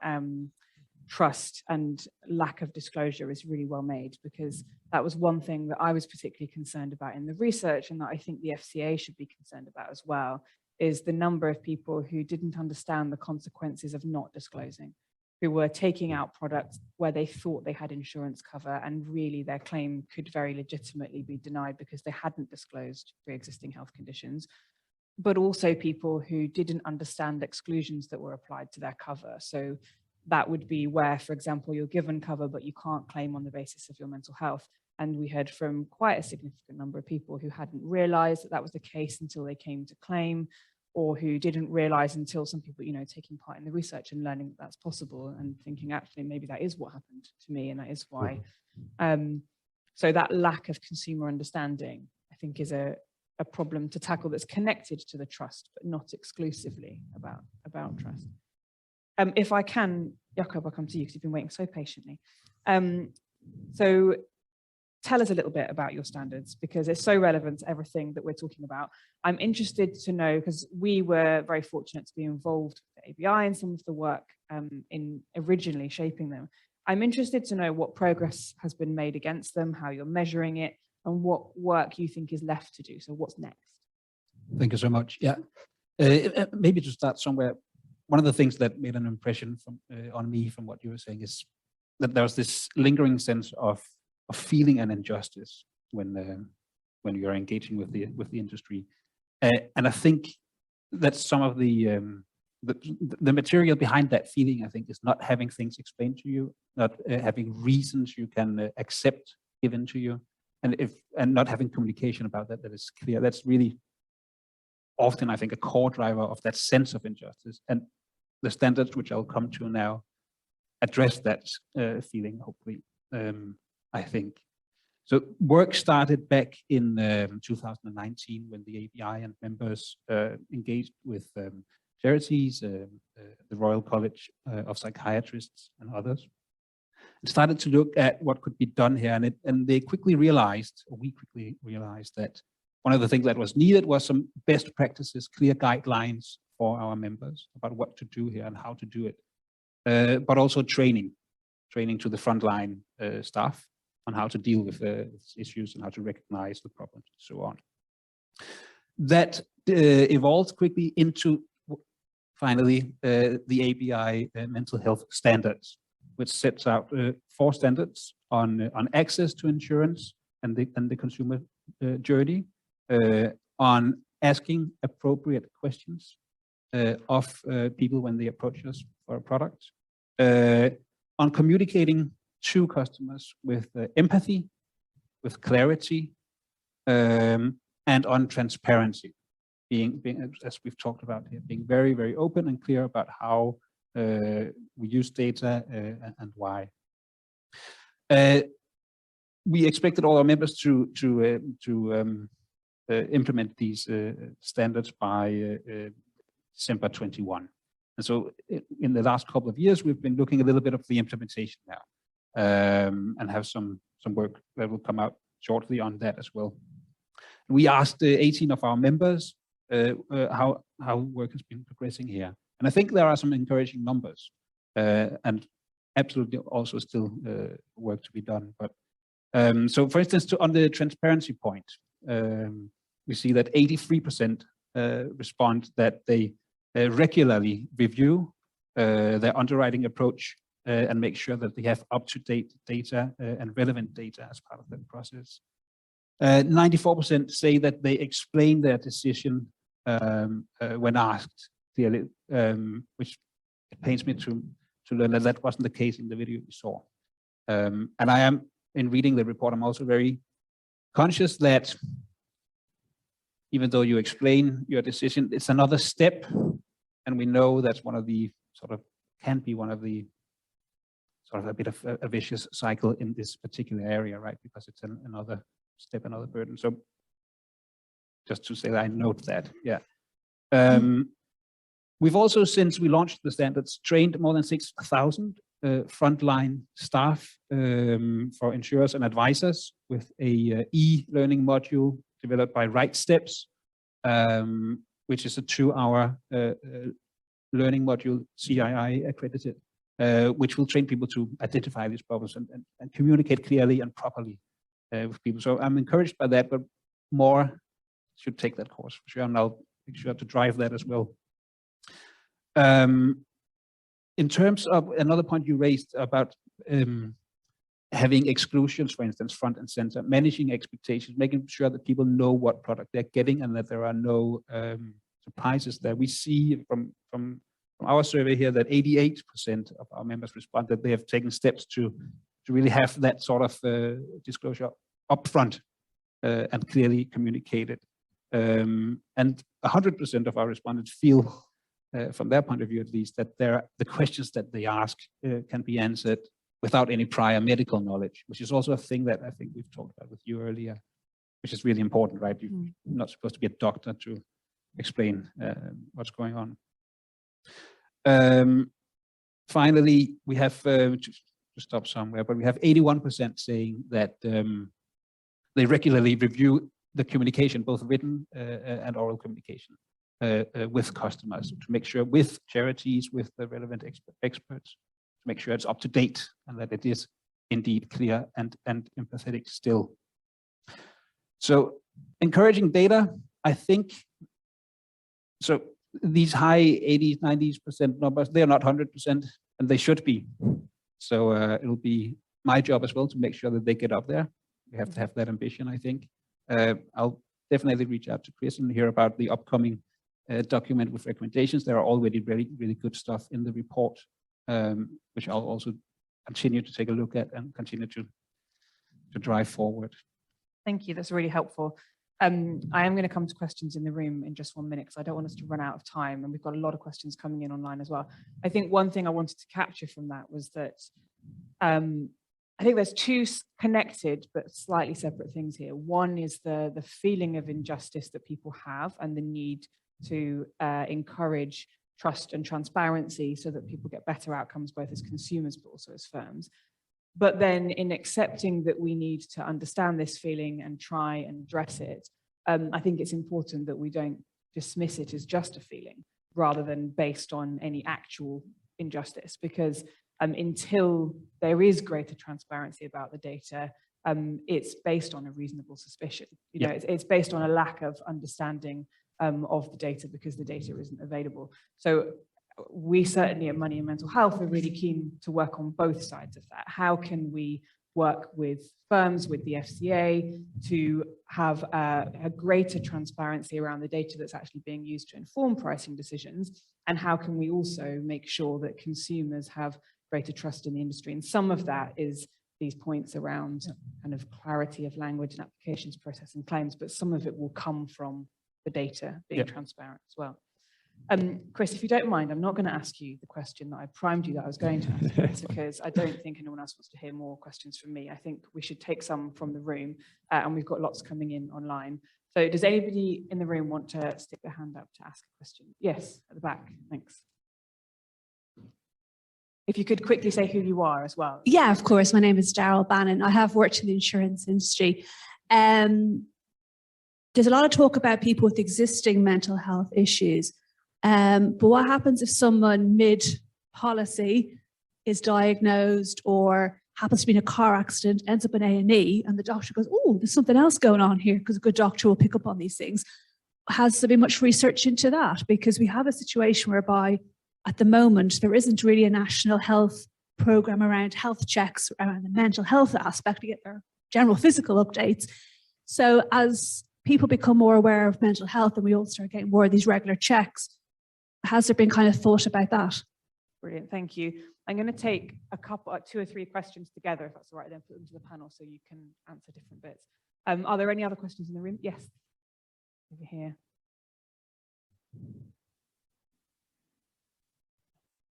trust and lack of disclosure is really well made, because that was one thing that I was particularly concerned about in the research, and that I think the FCA should be concerned about as well, is the number of people who didn't understand the consequences of not disclosing, who were taking out products where they thought they had insurance cover, and really their claim could very legitimately be denied because they hadn't disclosed pre-existing health conditions, but also people who didn't understand exclusions that were applied to their cover. So that would be where, for example, you're given cover, but you can't claim on the basis of your mental health. And we heard from quite a significant number of people who hadn't realized that that was the case until they came to claim, or who didn't realize until some people, you know, taking part in the research and learning that that's possible and thinking, actually, maybe that is what happened to me, and that is why. So that lack of consumer understanding, I think, is a problem to tackle that's connected to the trust, but not exclusively about trust. If I can, Jakob, I'll come to you because you've been waiting so patiently. So tell us a little bit about your standards, because it's so relevant to everything that we're talking about. I'm interested to know, because we were very fortunate to be involved with the ABI and some of the work in originally shaping them. I'm interested to know what progress has been made against them, how you're measuring it, and what work you think is left to do. So what's next?
Thank you so much. Yeah, maybe to start somewhere, one of the things that made an impression on me from what you were saying is that there was this lingering sense of feeling an injustice when you're engaging with the industry, and I think that some of the material behind that feeling, I think, is not having things explained to you, not having reasons you can accept given to you, and not having communication about that is clear. That's really often, I think, a core driver of that sense of injustice, and the standards, which I'll come to now, address that feeling, hopefully. I think. So work started back in 2019 when the ABI and members engaged with charities, the Royal College of Psychiatrists and others, and started to look at what could be done here. And they quickly realized, or we quickly realized, that one of the things that was needed was some best practices, clear guidelines for our members about what to do here and how to do it, but also training to the frontline staff on how to deal with issues and how to recognize the problems and so on. That evolved quickly into, finally, the ABI mental health standards, which sets out 4 standards on access to insurance and the consumer journey, on asking appropriate questions of people when they approach us for a product, on communicating to customers with empathy, with clarity, and on transparency, being, as we've talked about here, being very, very open and clear about how we use data and why. We expected all our members to implement these standards by December 21. And so in the last couple of years, we've been looking a little bit of the implementation now, and have some work that will come out shortly on that as well. We asked 18 of our members how work has been progressing here. And I think there are some encouraging numbers, and absolutely also still work to be done. But so for instance, on the transparency point, we see that 83% respond that they regularly review their underwriting approach and make sure that they have up-to-date data and relevant data as part of that process. 94% say that they explain their decision when asked clearly, which pains me to learn that that wasn't the case in the video we saw. And I am, in reading the report, I'm also very conscious that even though you explain your decision, it's another step. And we know that's one of the can be one of the a bit of a vicious cycle in this particular area, right? Because it's another step, another burden. So just to say that I note that, yeah. We've also, since we launched the standards, trained more than 6,000 frontline staff for insurers and advisors with a e-learning module developed by RightSteps, which is a 2-hour learning module, CII accredited, which will train people to identify these problems and communicate clearly and properly with people. So I'm encouraged by that, but more should take that course for sure, and I'll make sure to drive that as well. In terms of another point you raised about having exclusions, for instance, front and center, managing expectations, making sure that people know what product they're getting and that there are no surprises there. We see from our survey here that 88% of our members respond that they have taken steps to really have that sort of disclosure upfront and clearly communicated. And 100% of our respondents feel, from their point of view at least, that the questions that they ask can be answered without any prior medical knowledge, which is also a thing that I think we've talked about with you earlier, which is really important, right? You're not supposed to be a doctor to explain what's going on. Finally, we have, to stop somewhere, but we have 81% saying that they regularly review the communication, both written and oral communication with customers, to make sure, with charities, with the relevant experts, to make sure it's up to date and that it is indeed clear and empathetic still. So encouraging data, I think, so these high 80s, 90% numbers, they're not 100%, and they should be. So it'll be my job as well to make sure that they get up there. We have to have that ambition, I think. I'll definitely reach out to Chris and hear about the upcoming document with recommendations. There are already really good stuff in the report, which I'll also continue to take a look at and continue to drive forward.
Thank you, that's really helpful. I am going to come to questions in the room in just 1 minute because I don't want us to run out of time, and we've got a lot of questions coming in online as well. I think one thing I wanted to capture from that was that I think there's two connected but slightly separate things here. One is the feeling of injustice that people have and the need to encourage trust and transparency so that people get better outcomes both as consumers but also as firms. But then in accepting that we need to understand this feeling and try and address it, I think it's important that we don't dismiss it as just a feeling rather than based on any actual injustice, because until there is greater transparency about the data, it's based on a reasonable suspicion. You know, it's based on a lack of understanding of the data because the data isn't available. So we certainly at Money and Mental Health are really keen to work on both sides of that. How can we work with firms, with the FCA, to have a greater transparency around the data that's actually being used to inform pricing decisions? And how can we also make sure that consumers have greater trust in the industry? And some of that is these points around kind of clarity of language and applications, process and claims, but some of it will come from the data being transparent as well. Chris, if you don't mind, I'm not going to ask you the question that I primed you that I was going to ask, because I don't think anyone else wants to hear more questions from me. I think we should take some from the room, and we've got lots coming in online. So does anybody in the room want to stick their hand up to ask a question? Yes, at the back, thanks. if you could quickly say who you are as well.
Yeah, of course. My name is Daryl Bannon. I have worked in the insurance industry. There's a lot of talk about people with existing mental health issues. But what happens if someone mid-policy is diagnosed or happens to be in a car accident, ends up in A&E, and the doctor goes, oh, there's something else going on here, because a good doctor will pick up on these things. Has there been much research into that? Because we have a situation whereby at the moment there isn't really a national health program around health checks, around the mental health aspect to get their general physical updates. So as people become more aware of mental health and we all start getting more of these regular checks, has there been kind of thought about that?
Brilliant, thank you. I'm going to take a couple, 2 or 3 questions together, if that's all right, then put them to the panel so you can answer different bits. Are there any other questions in the room? Yes, over here.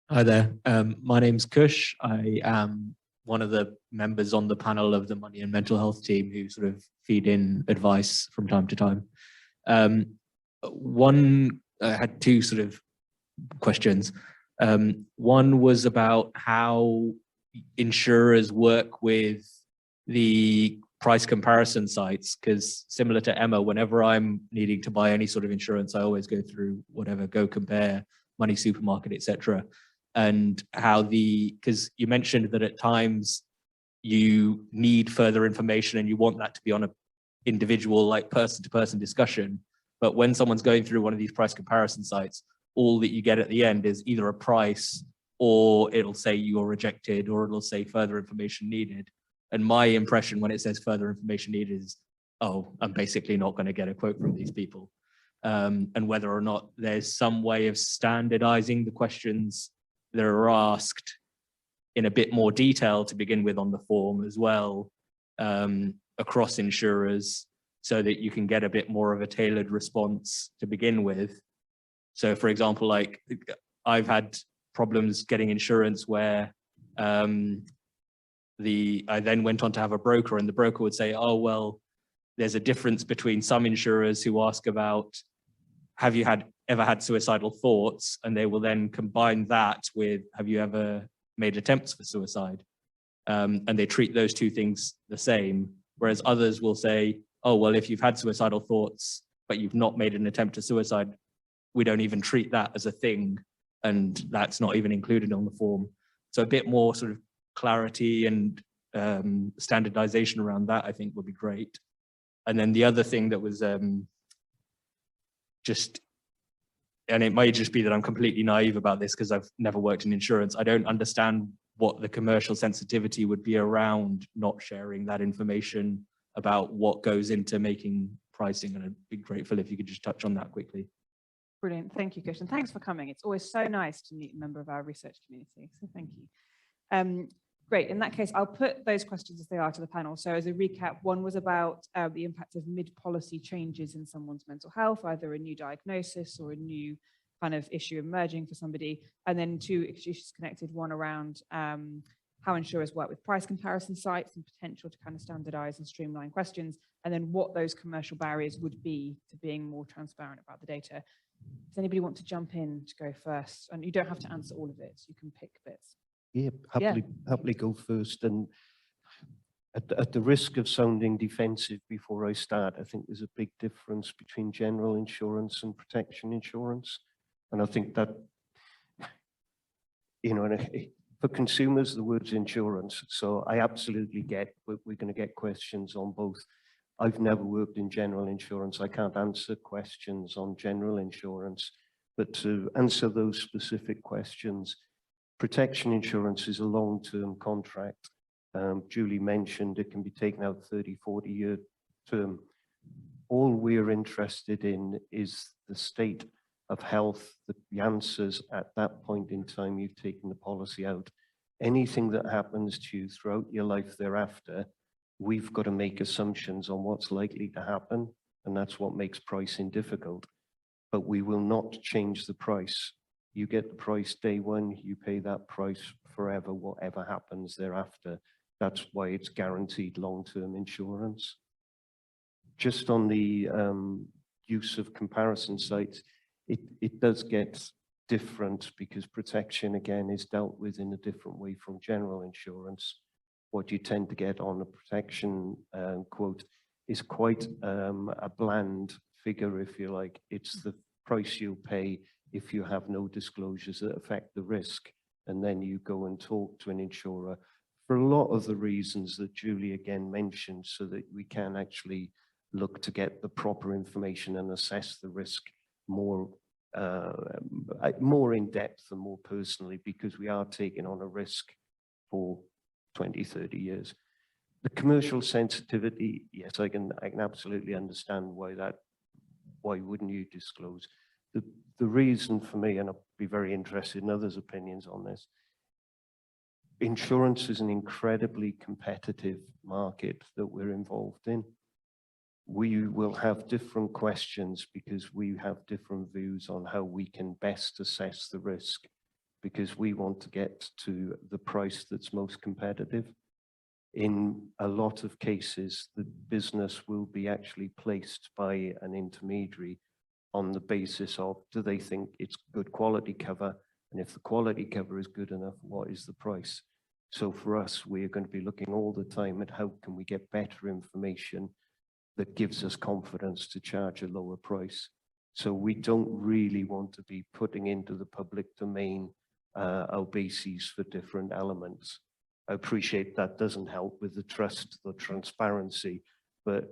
Hi there, my name's Kush. I am one of the members on the panel of the Money and Mental Health team who sort of feed in advice from time to time. I had 2 sort of questions. One was about how insurers work with the price comparison sites, because similar to Emma, whenever I'm needing to buy any sort of insurance, I always go through whatever, Go Compare, Money Supermarket, etc. And how because you mentioned that at times you need further information and you want that to be on an individual, like person-to-person discussion. But when someone's going through one of these price comparison sites, all that you get at the end is either a price, or it'll say you're rejected, or it'll say further information needed. And my impression when it says further information needed is, oh, I'm basically not going to get a quote from these people. And whether or not there's some way of standardizing the questions that are asked in a bit more detail to begin with on the form as well, across insurers, so that you can get a bit more of a tailored response to begin with. So for example, like I've had problems getting insurance where I then went on to have a broker, and the broker would say, oh, well, there's a difference between some insurers who ask about, have you ever had suicidal thoughts? And they will then combine that with, have you ever made attempts for suicide? And they treat those 2 things the same. Whereas others will say, oh, well, if you've had suicidal thoughts, but you've not made an attempt to suicide, we don't even treat that as a thing. And that's not even included on the form. So a bit more sort of clarity and standardization around that, I think, would be great. And then the other thing that was and it might just be that I'm completely naive about this because I've never worked in insurance. I don't understand what the commercial sensitivity would be around not sharing that information about what goes into making pricing. And I'd be grateful if you could just touch on that quickly.
Brilliant, thank you, Kush, and thanks for coming. It's always so nice to meet a member of our research community, so thank you. Great, in that case, I'll put those questions as they are to the panel. So as a recap, one was about the impact of mid-policy changes in someone's mental health, either a new diagnosis or a new kind of issue emerging for somebody. And then 2 issues connected, one around how insurers work with price comparison sites and potential to kind of standardize and streamline questions, and then what those commercial barriers would be to being more transparent about the data. Does anybody want to jump in to go first? And you don't have to answer all of it, you can pick bits.
Yeah, happily go first. And at the risk of sounding defensive before I start, I think there's a big difference between general insurance and protection insurance. And I think that, you know, for consumers, the word's insurance. So I absolutely get, we're going to get questions on both. I've never worked in general insurance. I can't answer questions on general insurance, but to answer those specific questions, protection insurance is a long-term contract. Julie mentioned it can be taken out 30, 40-year term. All we're interested in is the state of health, the answers at that point in time you've taken the policy out. Anything that happens to you throughout your life thereafter, we've got to make assumptions on what's likely to happen, and that's what makes pricing difficult. But we will not change the price. You get the price day one, you pay that price forever, whatever happens thereafter. That's why it's guaranteed long-term insurance. Just on the use of comparison sites, it does get different because protection, again, is dealt with in a different way from general insurance. What you tend to get on a protection quote is quite a bland figure, if you like. It's the price you pay if you have no disclosures that affect the risk. And then you go and talk to an insurer for a lot of the reasons that Julie again mentioned, so that we can actually look to get the proper information and assess the risk more in depth and more personally, because we are taking on a risk for 20, 30 years. The commercial sensitivity, yes, I can absolutely understand why wouldn't you disclose? The reason for me, and I'll be very interested in others' opinions on this, insurance is an incredibly competitive market that we're involved in. We will have different questions because we have different views on how we can best assess the risk, because we want to get to the price that's most competitive. In a lot of cases, the business will be actually placed by an intermediary on the basis of, do they think it's good quality cover? And if the quality cover is good enough, what is the price? So for us, we are going to be looking all the time at how can we get better information that gives us confidence to charge a lower price. So we don't really want to be putting into the public domain our bases for different elements. I appreciate that doesn't help with the trust, the transparency, but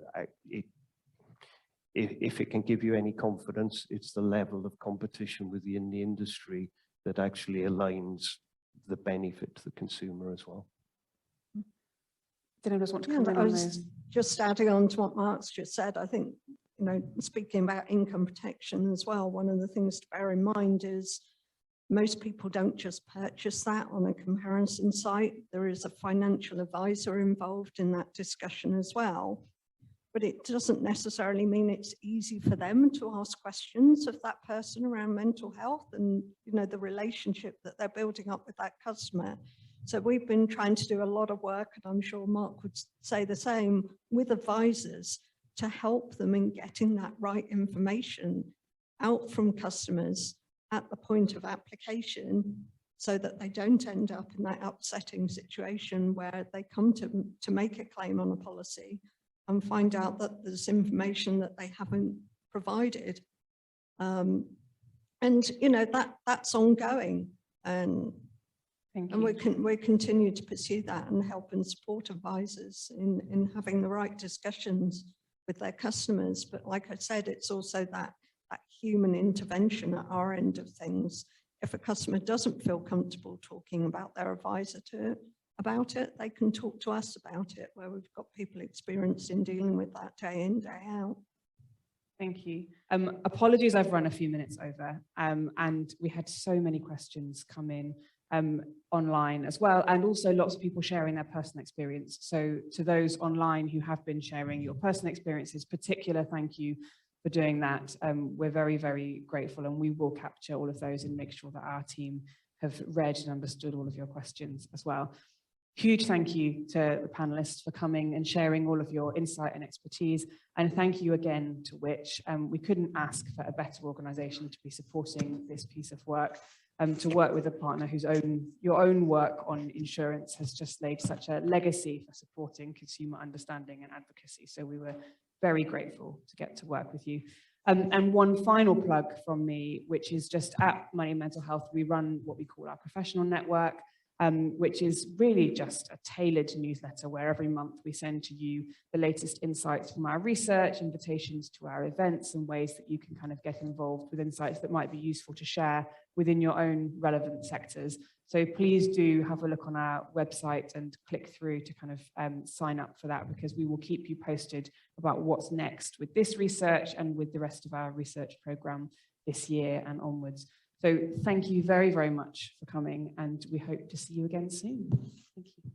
if it can give you any confidence, it's the level of competition within the industry that actually aligns the benefit to the consumer as well.
Did anyone else want to
Yeah,
comment
I
on
was
those?
just adding on to what Mark's just said. I think, you know, speaking about income protection as well, one of the things to bear in mind is most people don't just purchase that on a comparison site. There is a financial advisor involved in that discussion as well. But it doesn't necessarily mean it's easy for them to ask questions of that person around mental health and, you know, the relationship that they're building up with that customer. So we've been trying to do a lot of work, and I'm sure Mark would say the same, with advisors to help them in getting that right information out from customers at the point of application, so that they don't end up in that upsetting situation where they come to make a claim on a policy and find out that there's information that they haven't provided. And, you know, that's ongoing. And we continue to pursue that and help and support advisors in having the right discussions with their customers. But like I said, it's also that human intervention at our end of things. If a customer doesn't feel comfortable talking about their advisor about it, they can talk to us about it, where we've got people experienced in dealing with that day in, day out.
Thank you. Apologies, I've run a few minutes over, and we had so many questions come in online as well, and also lots of people sharing their personal experience. So to those online who have been sharing your personal experiences, particular thank you for doing that. We're very, very grateful, and we will capture all of those and make sure that our team have read and understood all of your questions as well. Huge thank you to the panelists for coming and sharing all of your insight and expertise. And thank you again to Which. We couldn't ask for a better organisation to be supporting this piece of work, to work with a partner whose your own work on insurance has just laid such a legacy for supporting consumer understanding and advocacy. So we were very grateful to get to work with you. And one final plug from me, which is just at Money Mental Health, we run what we call our professional network, which is really just a tailored newsletter where every month we send to you the latest insights from our research, invitations to our events, and ways that you can kind of get involved with insights that might be useful to share within your own relevant sectors. So please do have a look on our website and click through to kind of sign up for that, because we will keep you posted about what's next with this research and with the rest of our research program this year and onwards. So thank you very, very much for coming, and we hope to see you again soon. Thank you.